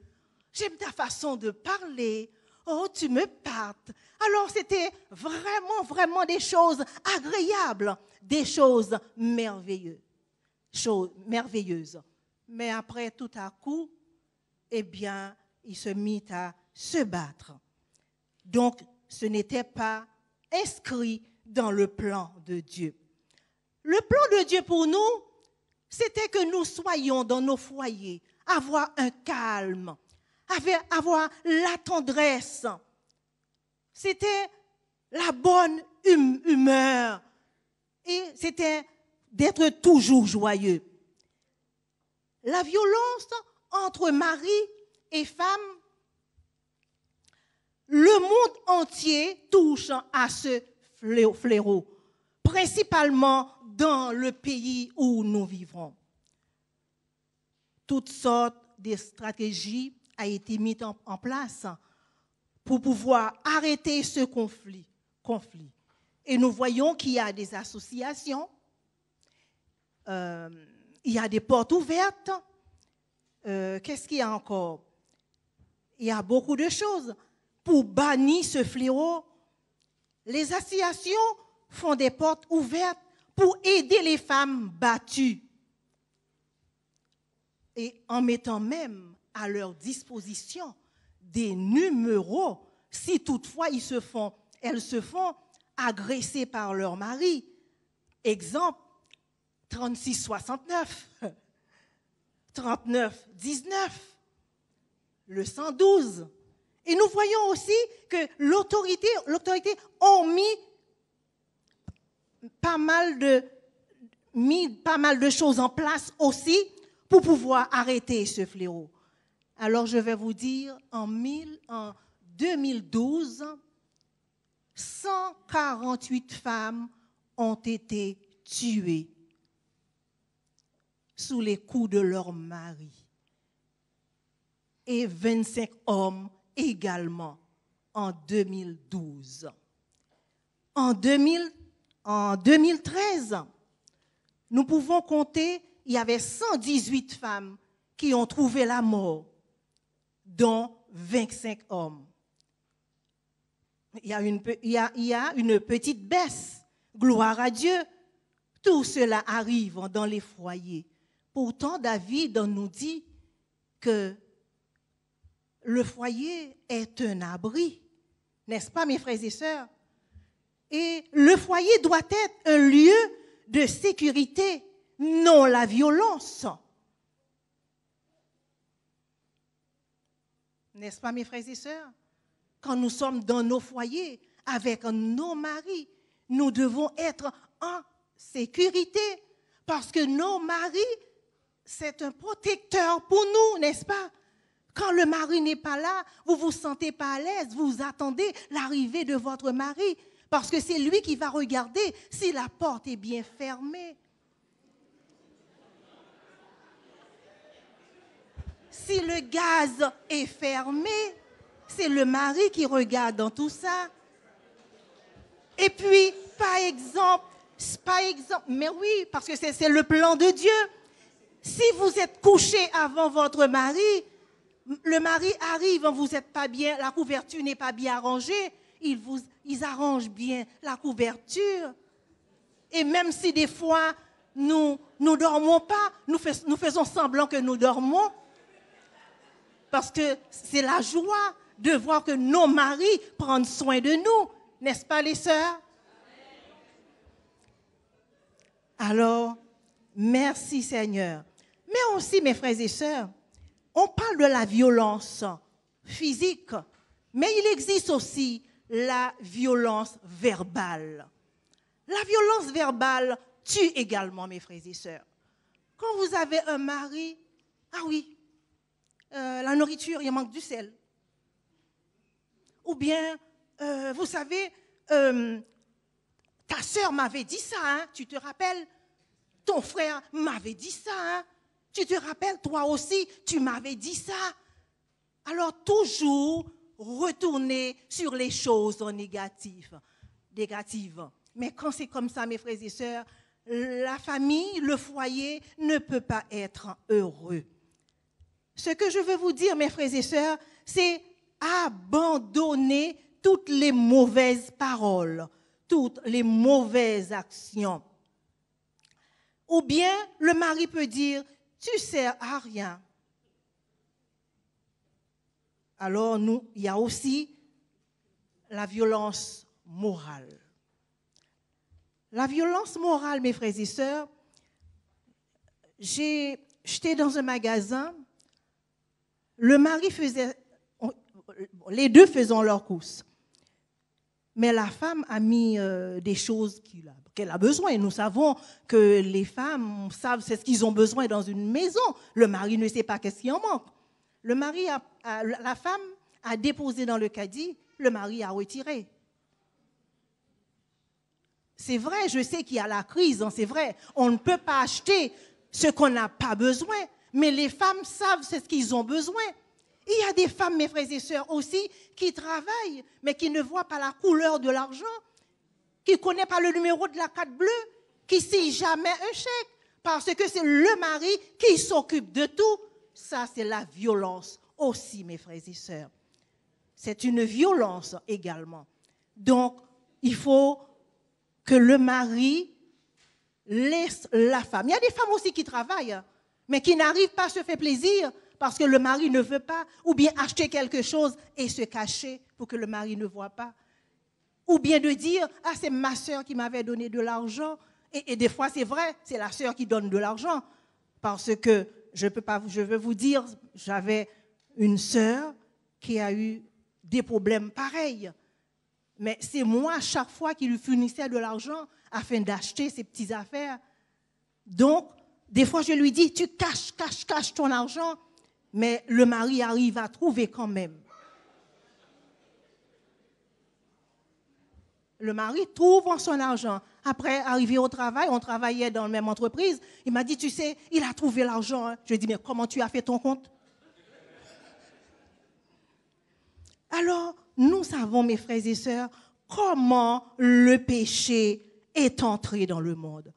j'aime ta façon de parler, oh tu me partes ». Alors c'était vraiment, vraiment des choses agréables, des choses merveilleuses. Mais après, tout à coup, eh bien, il se mit à se battre. Donc, ce n'était pas inscrit dans le plan de Dieu. Le plan de Dieu pour nous c'était que nous soyons dans nos foyers, avoir un calme, avoir la tendresse. C'était la bonne humeur. Et c'était d'être toujours joyeux. La violence entre mari et femme, le monde entier touche à ce fléau, principalement dans le pays où nous vivons. Toutes sortes de stratégies ont été mises en place pour pouvoir arrêter ce conflit. Et nous voyons qu'il y a des associations, il y a des portes ouvertes. Qu'est-ce qu'il y a encore? Il y a beaucoup de choses. Pour bannir ce fléau, les associations font des portes ouvertes pour aider les femmes battues. Et en mettant même à leur disposition des numéros, si toutefois elles se font agresser par leur mari. Exemple, 3669, 3919, le 112. Et nous voyons aussi que l'autorité a mis pas mal de choses en place aussi pour pouvoir arrêter ce fléau. Alors je vais vous dire, en 2012, 148 femmes ont été tuées sous les coups de leur mari. Et 25 hommes également en 2012. En 2013, nous pouvons compter, il y avait 118 femmes qui ont trouvé la mort, dont 25 hommes. Il y a une petite baisse, gloire à Dieu. Tout cela arrive dans les foyers. Pourtant, David nous dit que le foyer est un abri, n'est-ce pas, mes frères et sœurs? Et le foyer doit être un lieu de sécurité, non la violence. N'est-ce pas, mes frères et sœurs? Quand nous sommes dans nos foyers, avec nos maris, nous devons être en sécurité, parce que nos maris, c'est un protecteur pour nous, n'est-ce pas? Quand le mari n'est pas là, vous ne vous sentez pas à l'aise, vous attendez l'arrivée de votre mari, parce que c'est lui qui va regarder si la porte est bien fermée. Si le gaz est fermé, c'est le mari qui regarde dans tout ça. Et puis, par exemple, mais oui, parce que c'est le plan de Dieu. Si vous êtes couché avant votre mari, le mari arrive, vous n'êtes pas bien, la couverture n'est pas bien arrangée, ils arrangent bien la couverture. Et même si des fois, nous ne dormons pas, nous faisons semblant que nous dormons, parce que c'est la joie de voir que nos maris prennent soin de nous, n'est-ce pas les sœurs? Alors, merci Seigneur. Mais aussi, mes frères et sœurs, on parle de la violence physique, mais il existe aussi la violence verbale. La violence verbale tue également, mes frères et sœurs. Quand vous avez un mari, ah oui, la nourriture, il manque du sel. Ou bien, vous savez, ta sœur m'avait dit ça, hein, tu te rappelles? Ton frère m'avait dit ça, hein? Tu te rappelles, toi aussi, tu m'avais dit ça. Alors, toujours retourner sur les choses négatives. Mais quand c'est comme ça, mes frères et sœurs, la famille, le foyer ne peut pas être heureux. Ce que je veux vous dire, mes frères et sœurs, c'est abandonner toutes les mauvaises paroles, toutes les mauvaises actions. Ou bien, le mari peut dire, tu sers à rien. Alors, il y a aussi la violence morale. La violence morale, mes frères et sœurs, J'étais dans un magasin, le mari faisait, les deux faisant leurs courses. Mais la femme a mis des choses qu'elle a besoin. Et nous savons que les femmes savent c'est ce qu'ils ont besoin dans une maison. Le mari ne sait pas qu'est-ce qui en manque. La femme a déposé dans le caddie, le mari a retiré. C'est vrai, je sais qu'il y a la crise, hein, c'est vrai. On ne peut pas acheter ce qu'on n'a pas besoin, mais les femmes savent c'est ce qu'ils ont besoin. Il y a des femmes, mes frères et sœurs, aussi, qui travaillent, mais qui ne voient pas la couleur de l'argent, qui ne connaissent pas le numéro de la carte bleue, qui ne signent jamais un chèque, parce que c'est le mari qui s'occupe de tout. Ça, c'est la violence aussi, mes frères et sœurs. C'est une violence également. Donc, il faut que le mari laisse la femme. Il y a des femmes aussi qui travaillent, mais qui n'arrivent pas à se faire plaisir parce que le mari ne veut pas, ou bien acheter quelque chose et se cacher pour que le mari ne voit pas. Ou bien de dire, ah, c'est ma sœur qui m'avait donné de l'argent. Et des fois, c'est vrai, c'est la sœur qui donne de l'argent. Parce que, je veux vous dire, j'avais une sœur qui a eu des problèmes pareils. Mais c'est moi, à chaque fois, qui lui fournissais de l'argent afin d'acheter ses petites affaires. Donc, des fois, je lui dis, tu caches ton argent. Mais le mari arrive à trouver quand même. Le mari trouve son argent. Après, arrivé au travail, on travaillait dans la même entreprise. Il m'a dit, tu sais, il a trouvé l'argent. Je lui ai dit, mais comment tu as fait ton compte? Alors, nous savons, mes frères et sœurs, comment le péché est entré dans le monde.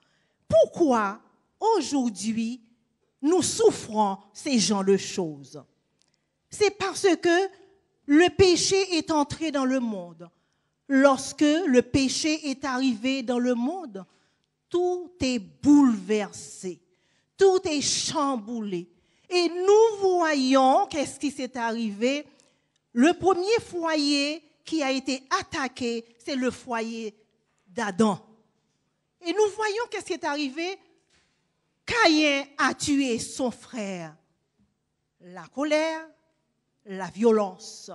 Pourquoi, aujourd'hui, nous souffrons ces genres de choses? C'est parce que le péché est entré dans le monde. Lorsque le péché est arrivé dans le monde, tout est bouleversé, tout est chamboulé. Et nous voyons qu'est-ce qui s'est arrivé. Le premier foyer qui a été attaqué, c'est le foyer d'Adam. Et nous voyons qu'est-ce qui est arrivé. Caïn a tué son frère. La colère, la violence.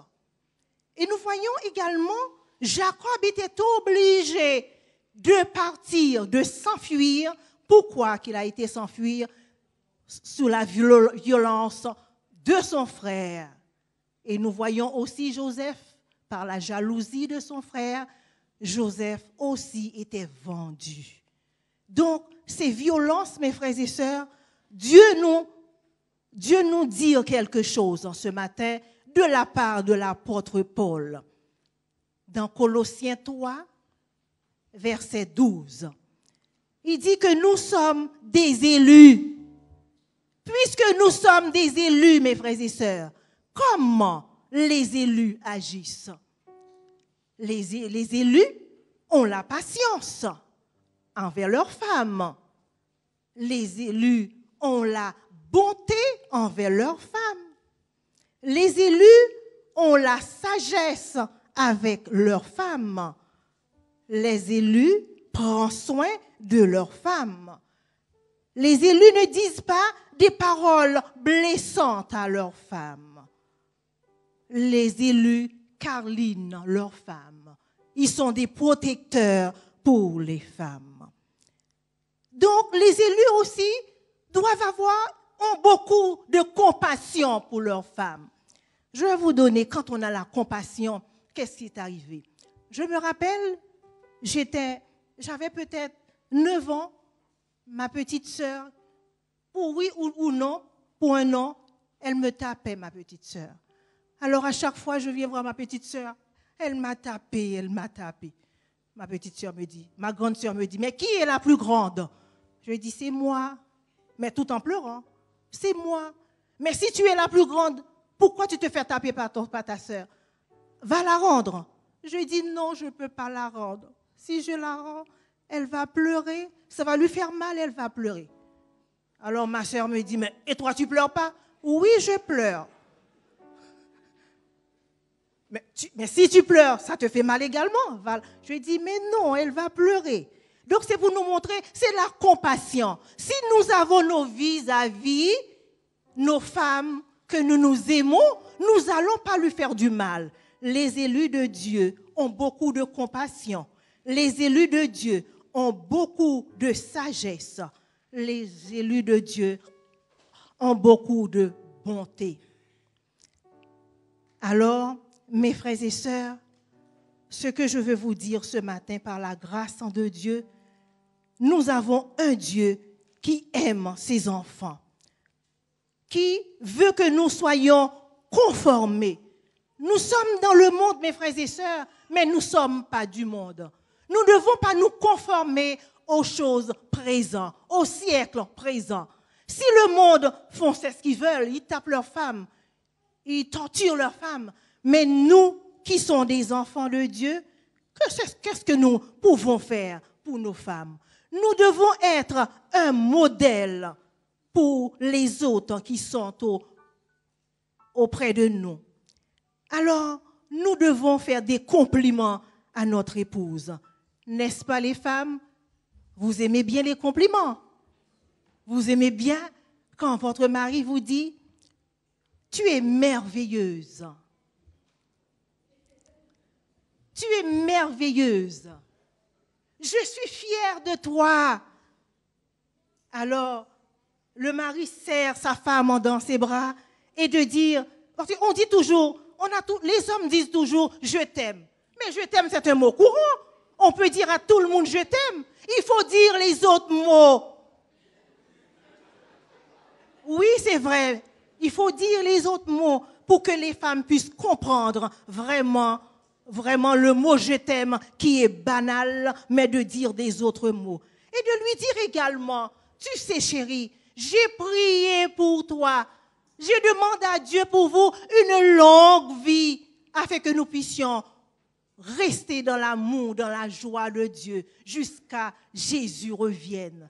Et nous voyons également Jacob était obligé de partir, de s'enfuir. Pourquoi qu'il a été s'enfuir? Sous la violence de son frère. Et nous voyons aussi Joseph, par la jalousie de son frère, Joseph aussi était vendu. Donc, ces violences, mes frères et sœurs, Dieu nous dit quelque chose en ce matin de la part de l'apôtre Paul. Dans Colossiens 3, verset 12, il dit que nous sommes des élus. Puisque nous sommes des élus, mes frères et sœurs, comment les élus agissent? Les élus ont la patience envers leurs femmes. Les élus ont la bonté envers leurs femmes. Les élus ont la sagesse avec leurs femmes. Les élus prennent soin de leurs femmes. Les élus ne disent pas des paroles blessantes à leurs femmes. Les élus câlinent leurs femmes. Ils sont des protecteurs pour les femmes. Donc, les élus aussi ont beaucoup de compassion pour leurs femmes. Je vais vous donner, quand on a la compassion, qu'est-ce qui est arrivé? Je me rappelle, j'avais peut-être 9 ans, ma petite sœur, pour oui ou non, pour un non, elle me tapait, ma petite sœur. Alors à chaque fois, je viens voir ma petite sœur, elle m'a tapé. Ma petite sœur me dit, ma grande sœur me dit, mais qui est la plus grande? Je lui dis, c'est moi, mais tout en pleurant, c'est moi. Mais si tu es la plus grande, pourquoi tu te fais taper par ta sœur? Va la rendre. Je lui dis, non, je ne peux pas la rendre. Si je la rends, elle va pleurer, ça va lui faire mal, elle va pleurer. Alors ma sœur me dit, mais et toi, tu pleures pas? Oui, je pleure. Mais si tu pleures, ça te fait mal également. Je lui dis, mais non, elle va pleurer. Donc c'est pour nous montrer, c'est la compassion. Si nous avons nos vis-à-vis, nos femmes que nous aimons, nous n'allons pas lui faire du mal. Les élus de Dieu ont beaucoup de compassion. Les élus de Dieu ont beaucoup de sagesse. Les élus de Dieu ont beaucoup de bonté. Alors, mes frères et sœurs, ce que je veux vous dire ce matin par la grâce de Dieu, nous avons un Dieu qui aime ses enfants, qui veut que nous soyons conformés. Nous sommes dans le monde, mes frères et sœurs, mais nous ne sommes pas du monde. Nous ne devons pas nous conformer aux choses présentes, au siècle présent. Si le monde font ce qu'ils veulent, ils tapent leurs femmes, ils torturent leurs femmes, mais nous qui sommes des enfants de Dieu, qu'est-ce que nous pouvons faire pour nos femmes? Nous devons être un modèle pour les autres qui sont auprès de nous. Alors, nous devons faire des compliments à notre épouse. N'est-ce pas les femmes? Vous aimez bien les compliments. Vous aimez bien quand votre mari vous dit « Tu es merveilleuse. Tu es merveilleuse. Je suis fière de toi. » Alors, le mari serre sa femme dans ses bras et de dire, parce qu'on dit toujours, les hommes disent toujours « je t'aime ». Mais je t'aime, c'est un mot courant. On peut dire à tout le monde « je t'aime ». Il faut dire les autres mots. Oui, c'est vrai. Il faut dire les autres mots pour que les femmes puissent comprendre vraiment le mot « je t'aime » qui est banal, mais de dire des autres mots. Et de lui dire également, tu sais chérie, j'ai prié pour toi. Je demande à Dieu pour vous une longue vie afin que nous puissions rester dans l'amour, dans la joie de Dieu jusqu'à Jésus revienne.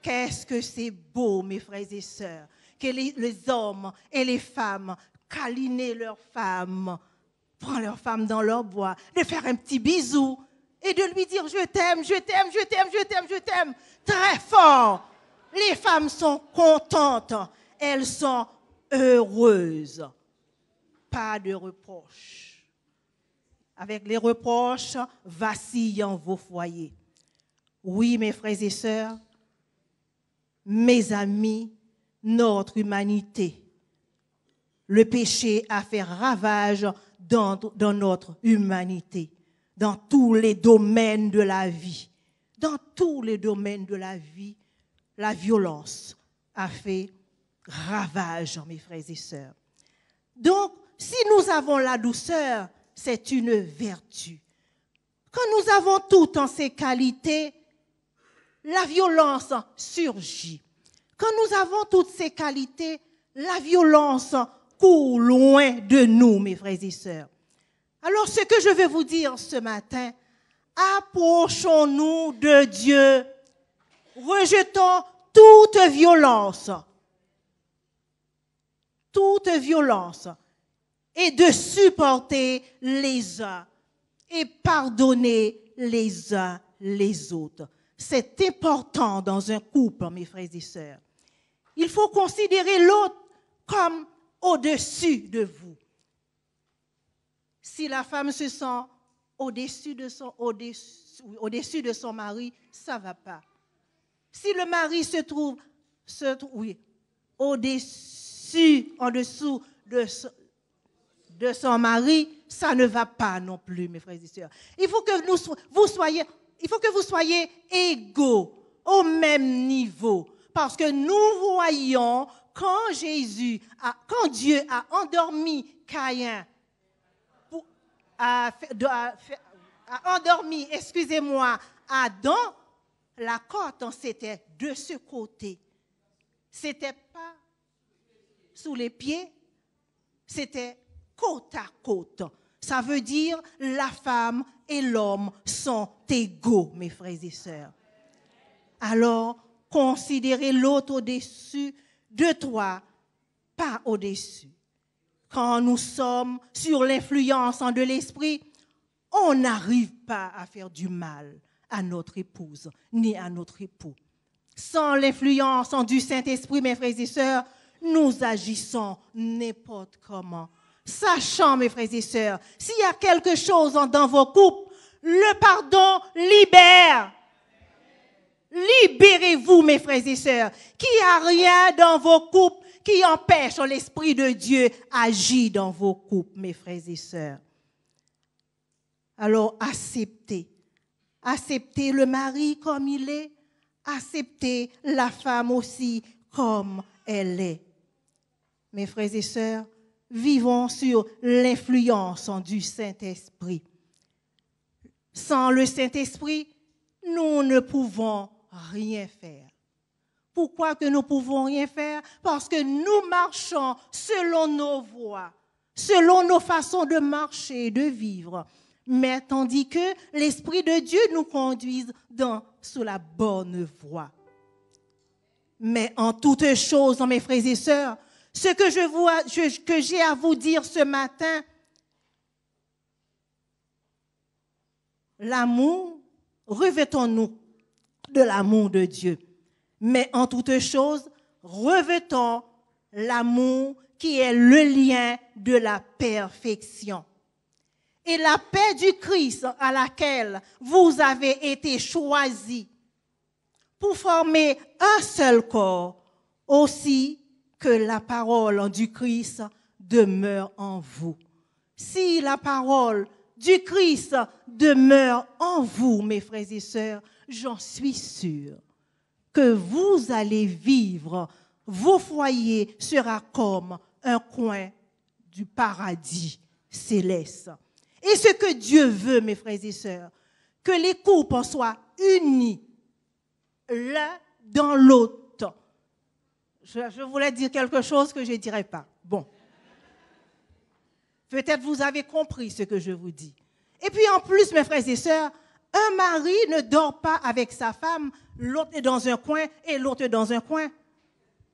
Qu'est-ce que c'est beau, mes frères et sœurs, que les hommes et les femmes câliner leurs femmes, prendre leurs femmes dans leur bois, de faire un petit bisou et de lui dire « je t'aime, je t'aime, je t'aime, je t'aime, je t'aime » très fort. Les femmes sont contentes, elles sont heureuses. Pas de reproches. Avec les reproches, vacillent vos foyers. Oui, mes frères et sœurs, mes amis, notre humanité, le péché a fait ravage dans notre humanité, dans tous les domaines de la vie. Dans tous les domaines de la vie, la violence a fait ravage, mes frères et sœurs. Donc, si nous avons la douceur, c'est une vertu. Quand nous avons toutes ces qualités, la violence surgit. Quand nous avons toutes ces qualités, la violence court loin de nous, mes frères et sœurs. Alors, ce que je veux vous dire ce matin, approchons-nous de Dieu. Rejetons toute violence et de supporter les uns et pardonner les uns les autres. C'est important dans un couple, mes frères et sœurs. Il faut considérer l'autre comme au-dessus de vous. Si la femme se sent au-dessus de son mari, ça ne va pas. Si le mari se trouve au-dessus, en dessous de son mari, ça ne va pas non plus, mes frères et sœurs. Il faut que vous soyez égaux, au même niveau. Parce que nous voyons quand Dieu a endormi Caïn, a endormi, Adam, la côte, c'était de ce côté. C'était pas sous les pieds, c'était côte à côte. Ça veut dire la femme et l'homme sont égaux, mes frères et sœurs. Alors, considérez l'autre au-dessus de toi, pas au-dessus. Quand nous sommes sur l'influence de l'esprit, on n'arrive pas à faire du mal à notre épouse, ni à notre époux. Sans l'influence du Saint-Esprit, mes frères et sœurs, nous agissons n'importe comment. Sachant, mes frères et sœurs, s'il y a quelque chose dans vos couples, le pardon libère. Libérez-vous, mes frères et sœurs, qu'il n'y a rien dans vos couples qui empêche l'Esprit de Dieu agir dans vos couples, mes frères et sœurs. Alors, acceptez. Acceptez le mari comme il est. Acceptez la femme aussi comme elle est. Mes frères et sœurs, vivons sur l'influence du Saint-Esprit. Sans le Saint-Esprit, nous ne pouvons rien faire. Pourquoi que nous ne pouvons rien faire? Parce que nous marchons selon nos voies, selon nos façons de marcher et de vivre. Mais tandis que l'Esprit de Dieu nous conduit sur la bonne voie. Mais en toutes choses, mes frères et sœurs, ce que j'ai à vous dire ce matin, l'amour, revêtons-nous de l'amour de Dieu. Mais en toutes choses, revêtons l'amour qui est le lien de la perfection. Et la paix du Christ à laquelle vous avez été choisis pour former un seul corps, aussi que la parole du Christ demeure en vous. Si la parole du Christ demeure en vous, mes frères et sœurs, j'en suis sûre que vous allez vivre, vos foyers sera comme un coin du paradis céleste. Et ce que Dieu veut, mes frères et sœurs, que les couples soient unis l'un dans l'autre. Je voulais dire quelque chose que je ne dirai pas. Bon. Peut-être vous avez compris ce que je vous dis. Et puis en plus, mes frères et sœurs, un mari ne dort pas avec sa femme, l'autre est dans un coin et l'autre est dans un coin.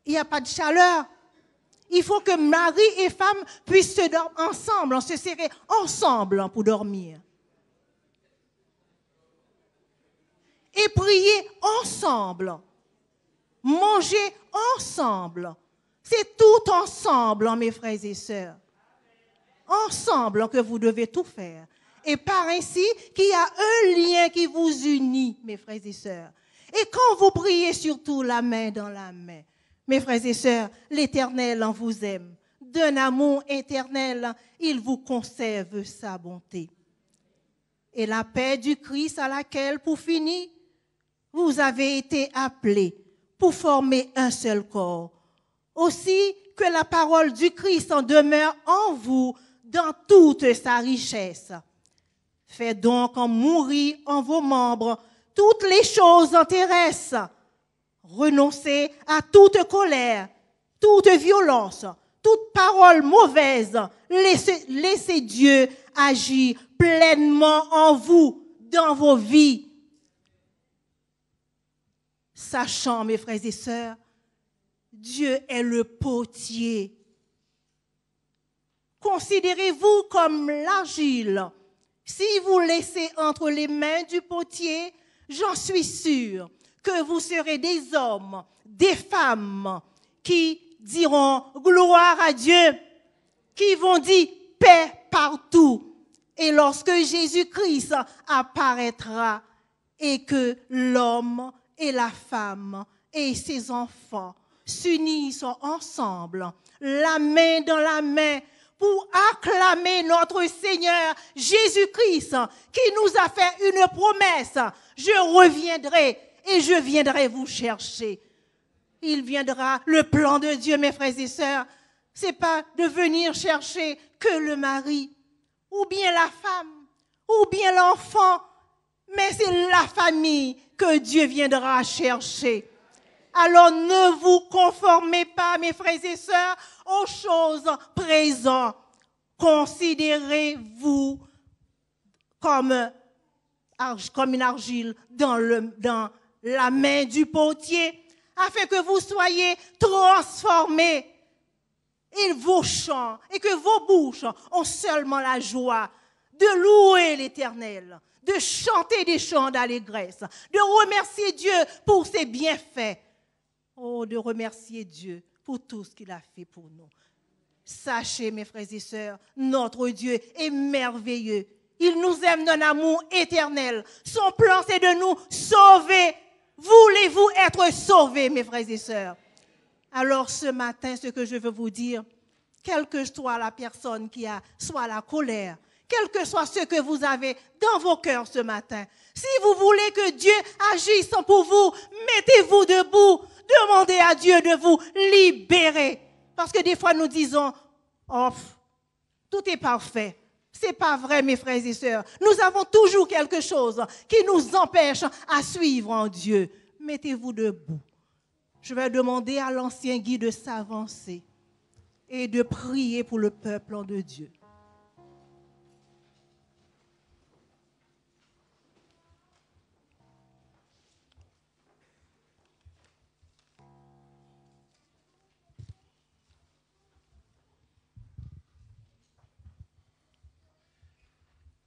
Il n'y a pas de chaleur. Il faut que mari et femme puissent se dormir ensemble, se serrer ensemble pour dormir. Et prier ensemble. Manger ensemble. C'est tout ensemble, mes frères et sœurs. Ensemble que vous devez tout faire. Et par ainsi qu'il y a un lien qui vous unit, mes frères et sœurs. Et quand vous priez surtout la main dans la main, mes frères et sœurs, l'Éternel en vous aime. D'un amour éternel, il vous conserve sa bonté. Et la paix du Christ à laquelle, pour finir, vous avez été appelés pour former un seul corps. Aussi que la parole du Christ en demeure en vous dans toute sa richesse. Faites donc en mourir en vos membres toutes les choses terrestres. Renoncez à toute colère, toute violence, toute parole mauvaise. Laissez Dieu agir pleinement en vous, dans vos vies. Sachant, mes frères et sœurs, Dieu est le potier. Considérez-vous comme l'argile. Si vous laissez entre les mains du potier, j'en suis sûre que vous serez des hommes, des femmes qui diront gloire à Dieu, qui vont dire paix partout. Et lorsque Jésus-Christ apparaîtra et que l'homme et la femme et ses enfants s'unissent ensemble, la main dans la main, pour acclamer notre Seigneur Jésus-Christ qui nous a fait une promesse. Je reviendrai et je viendrai vous chercher. Il viendra. Le plan de Dieu, mes frères et sœurs, c'est pas de venir chercher que le mari, ou bien la femme, ou bien l'enfant, mais c'est la famille que Dieu viendra chercher. Alors ne vous conformez pas, mes frères et sœurs, aux choses présentes. Considérez-vous comme une argile dans la main du potier, afin que vous soyez transformés et vos chants et que vos bouches ont seulement la joie de louer l'Éternel, de chanter des chants d'allégresse, de remercier Dieu pour ses bienfaits. Oh, de remercier Dieu pour tout ce qu'il a fait pour nous. Sachez, mes frères et sœurs, notre Dieu est merveilleux. Il nous aime d'un amour éternel. Son plan, c'est de nous sauver. Voulez-vous être sauvés, mes frères et sœurs? Alors, ce matin, ce que je veux vous dire, quelle que soit la personne qui a soit la colère, quel que soit ce que vous avez dans vos cœurs ce matin, si vous voulez que Dieu agisse pour vous, mettez-vous debout, demandez à Dieu de vous libérer. Parce que des fois, nous disons, oh, tout est parfait. C'est pas vrai, mes frères et sœurs. Nous avons toujours quelque chose qui nous empêche à suivre en Dieu. Mettez-vous debout. Je vais demander à l'ancien Guy de s'avancer et de prier pour le peuple de Dieu.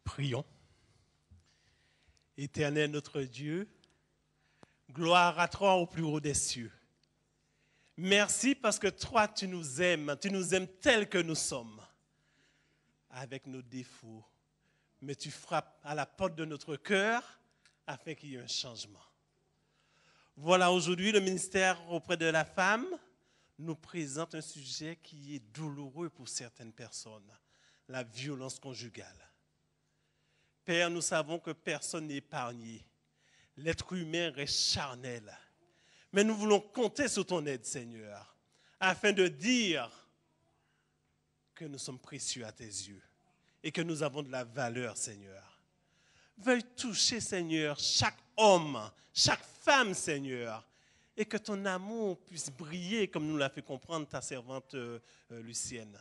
Prions. Éternel notre Dieu, gloire à toi au plus haut des cieux. Merci parce que toi, tu nous aimes tels que nous sommes, avec nos défauts. Mais tu frappes à la porte de notre cœur afin qu'il y ait un changement. Voilà, aujourd'hui, le ministère auprès de la femme nous présente un sujet qui est douloureux pour certaines personnes, la violence conjugale. Père, nous savons que personne n'est épargné. L'être humain reste charnel. Mais nous voulons compter sur ton aide, Seigneur, afin de dire que nous sommes précieux à tes yeux et que nous avons de la valeur, Seigneur. Veuille toucher, Seigneur, chaque homme, chaque femme, Seigneur, et que ton amour puisse briller comme nous l'a fait comprendre ta servante Lucienne.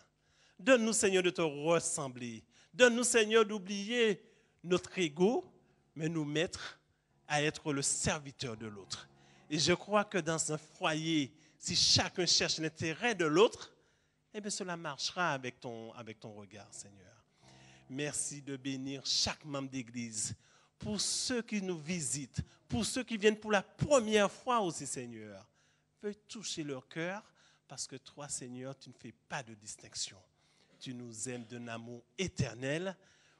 Donne-nous, Seigneur, de te ressembler. Donne-nous, Seigneur, d'oublier notre ego, mais nous mettre à être le serviteur de l'autre. Et je crois que dans un foyer, si chacun cherche l'intérêt de l'autre, eh bien cela marchera avec ton regard, Seigneur. Merci de bénir chaque membre d'église, pour ceux qui nous visitent, pour ceux qui viennent pour la première fois aussi, Seigneur. Veuille toucher leur cœur, parce que toi, Seigneur, tu ne fais pas de distinction. Tu nous aimes d'un amour éternel,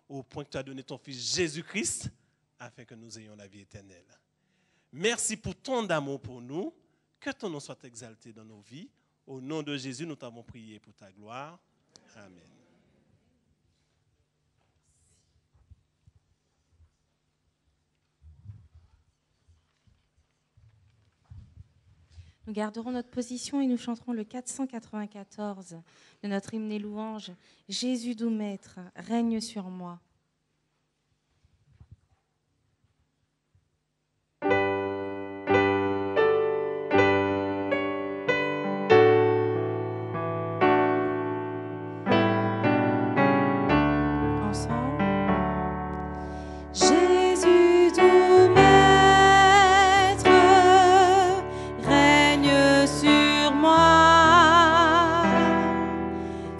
au point que tu as donné ton Fils Jésus-Christ, afin que nous ayons la vie éternelle. Merci pour ton amour pour nous. Que ton nom soit exalté dans nos vies. Au nom de Jésus, nous t'avons prié pour ta gloire. Amen. Nous garderons notre position et nous chanterons le 494 de notre hymne et louange. Jésus doux maître, règne sur moi.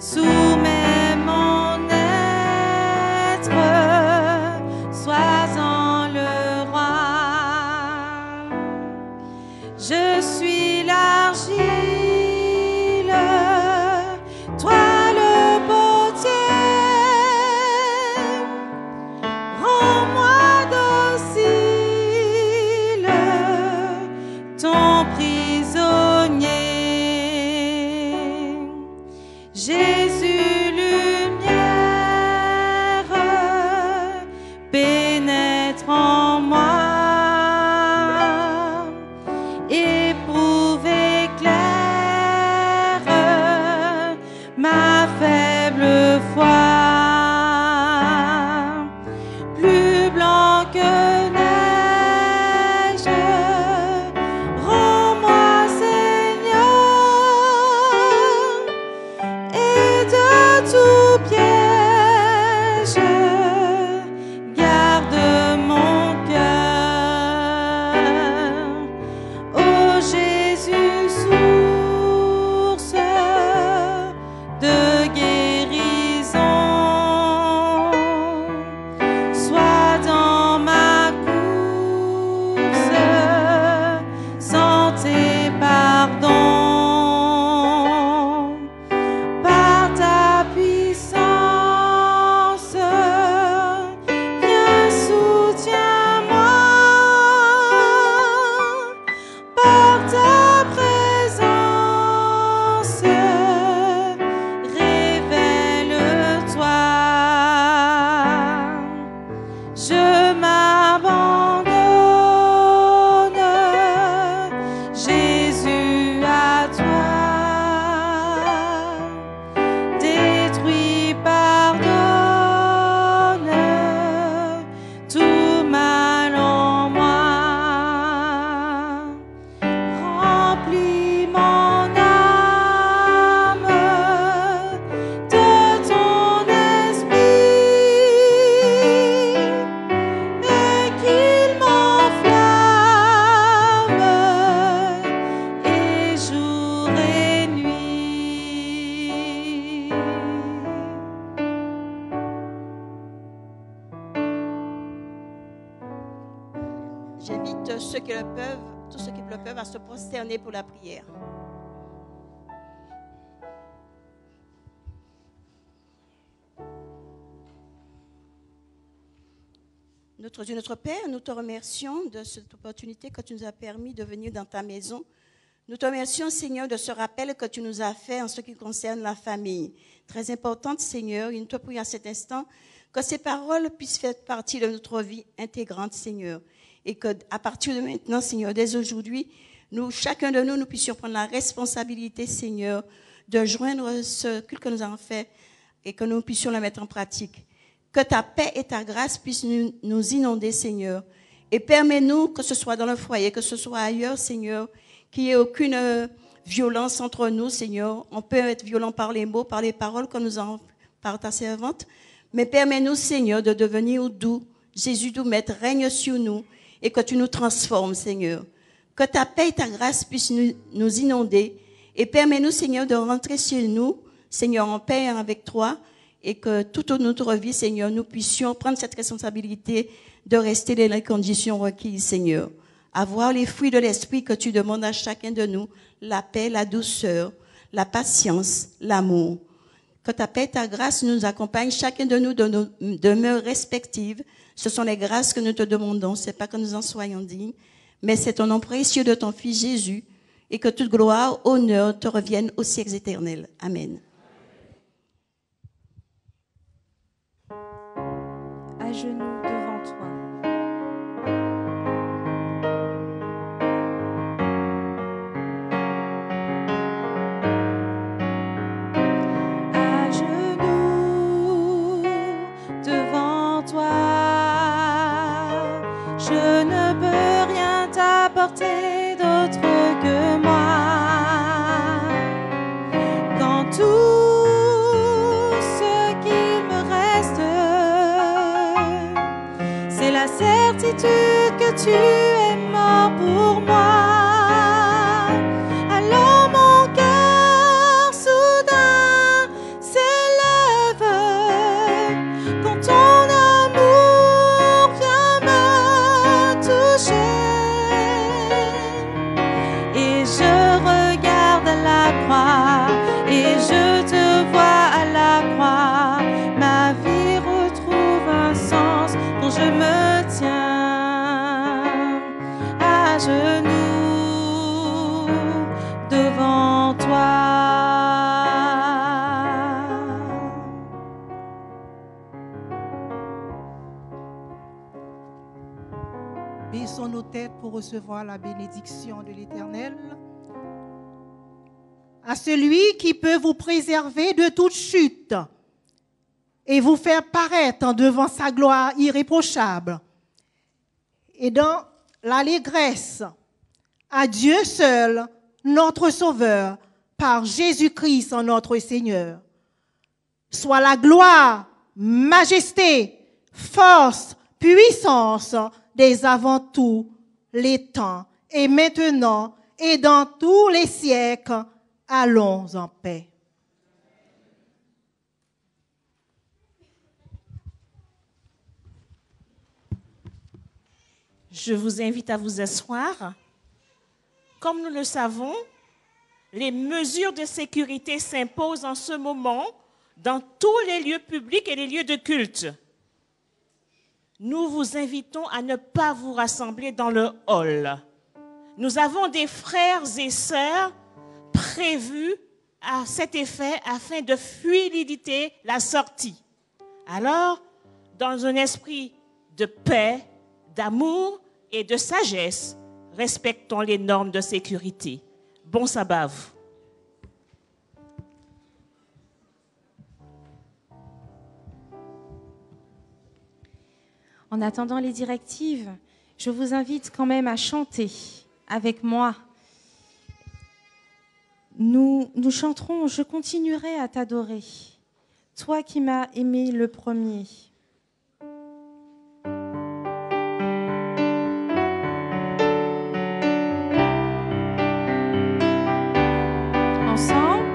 Soumets mon être J'invite ceux qui le peuvent, tous ceux qui le peuvent, à se prosterner pour la prière. Notre Dieu, notre Père, nous te remercions de cette opportunité que tu nous as permis de venir dans ta maison. Nous te remercions, Seigneur, de ce rappel que tu nous as fait en ce qui concerne la famille. Très importante, Seigneur, et nous te prions à cet instant que ces paroles puissent faire partie de notre vie intégrante, Seigneur. Et qu'à partir de maintenant, Seigneur, dès aujourd'hui, chacun de nous, nous puissions prendre la responsabilité, Seigneur, de joindre ce culte que nous avons fait et que nous puissions le mettre en pratique. Que ta paix et ta grâce puissent nous inonder, Seigneur. Et permets-nous, que ce soit dans le foyer, que ce soit ailleurs, Seigneur, qu'il n'y ait aucune violence entre nous, Seigneur. On peut être violent par les mots, par les paroles que nous avons par ta servante. Mais permets-nous, Seigneur, de devenir doux. Jésus, doux maître, règne sur nous et que tu nous transformes, Seigneur. Que ta paix et ta grâce puissent nous inonder. Et permets-nous, Seigneur, de rentrer chez nous, Seigneur, en paix avec toi. Et que toute notre vie, Seigneur, nous puissions prendre cette responsabilité de rester dans les conditions requises, Seigneur. Avoir les fruits de l'esprit que tu demandes à chacun de nous, la paix, la douceur, la patience, l'amour. Que ta paix et ta grâce nous accompagnent chacun de nous dans nos demeures respectives. Ce sont les grâces que nous te demandons. C'est pas que nous en soyons dignes, mais c'est au nom précieux de ton Fils Jésus et que toute gloire, honneur te reviennent aux siècles éternels. Amen. À genoux devant toi. À genoux devant toi, je ne peux rien t'apporter d'autre que moi. Quand tout ce qu'il me reste, c'est la certitude que tu es mort pour moi. Alors mon cœur soudain s'élève quand ton amour vient me toucher. Et je regarde à la croix et je te vois à la croix. Ma vie retrouve un sens quand je me tiens à genoux devant toi. Baissons nos têtes pour recevoir la bénédiction de l'Éternel. À celui qui peut vous préserver de toute chute et vous faire paraître devant sa gloire irréprochable et dans l'allégresse, à Dieu seul, notre Sauveur, par Jésus-Christ, notre Seigneur. Soit la gloire, majesté, force, puissance dès avant tous les temps et maintenant et dans tous les siècles. Allons en paix. Je vous invite à vous asseoir. Comme nous le savons, les mesures de sécurité s'imposent en ce moment dans tous les lieux publics et les lieux de culte. Nous vous invitons à ne pas vous rassembler dans le hall. Nous avons des frères et sœurs prévus à cet effet afin de fluidifier la sortie. Alors, dans un esprit de paix, d'amour et de sagesse, respectons les normes de sécurité. Bon sabbat à vous. En attendant les directives, je vous invite quand même à chanter avec moi. Nous chanterons « Je continuerai à t'adorer, toi qui m'as aimé le premier ». Ensemble,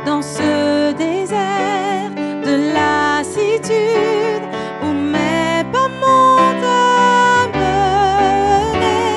dans ce désert de lassitude où mes pas m'ont amené,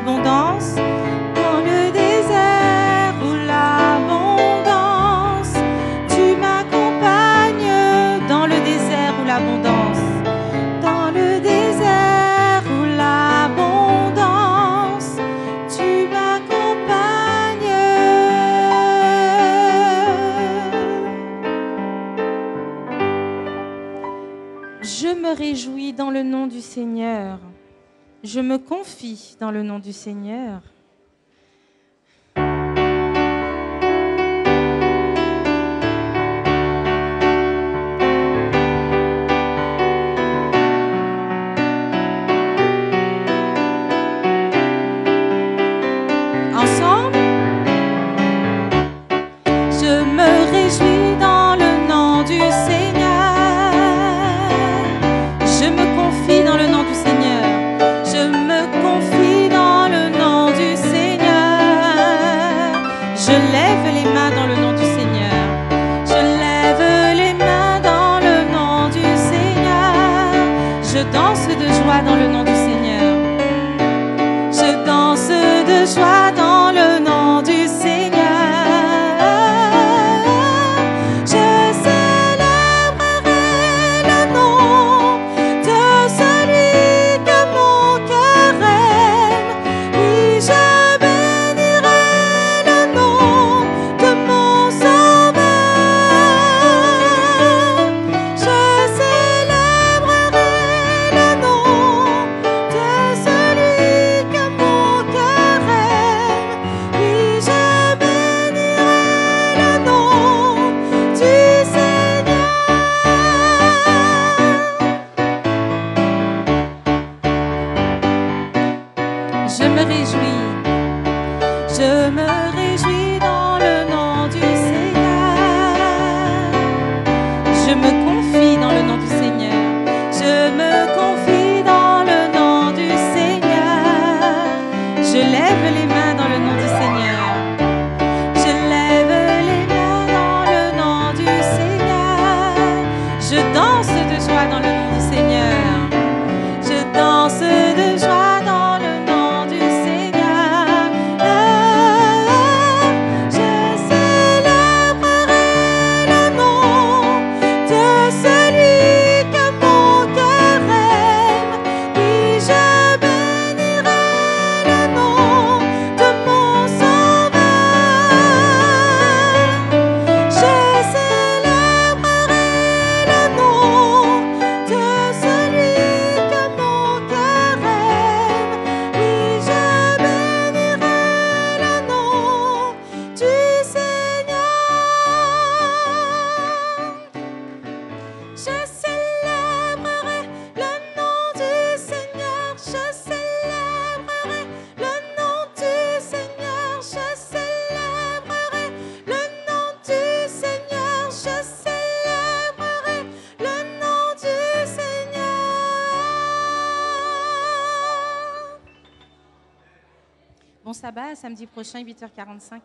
l'abondance, dans le désert ou l'abondance. Tu m'accompagnes dans le désert ou l'abondance, dans le désert ou l'abondance. Tu m'accompagnes. Je me réjouis dans le nom du Seigneur. Je me confie dans le nom du Seigneur. Ensemble, je me réjouis dans le nom du Seigneur. Je me confie dans le nom du Seigneur. Je me confie dans le nom du Seigneur. Je lève les mains dans le nom du Seigneur. Je lève les mains dans le nom du Seigneur. Je danse de joie dans le nom du Seigneur. Je danse de joie dans le nom du Seigneur. Je célébrerai le nom de celui que mon cœur aime. Oui, je bénirai le nom de mon Sauveur. Je célébrerai le nom de celui que mon cœur aime. Oui, je bénirai le nom du Seigneur. Je me réjouis dans le nom du Seigneur. Je me confie dans le nom du Seigneur. Je me confie dans le nom du Seigneur. Je lève les mains dans le nom du Seigneur. Je lève les mains dans le nom du Seigneur. Je danse de joie dans le nom du Seigneur. Je danse de joie dans le nom du Seigneur. Je célébrerai le nom de celui que mon cœur aime. Oui, je bénirai le nom de mon Sauveur. Je célébrerai le nom de celui que mon cœur aime. Oui, je bénirai le nom du Seigneur. Je célébrerai le nom du Seigneur. Je célébrerai le nom du Seigneur. Je célébrerai le nom du Seigneur. Je célébrerai le nom du Seigneur. Bon sabbat, samedi prochain, 8h45.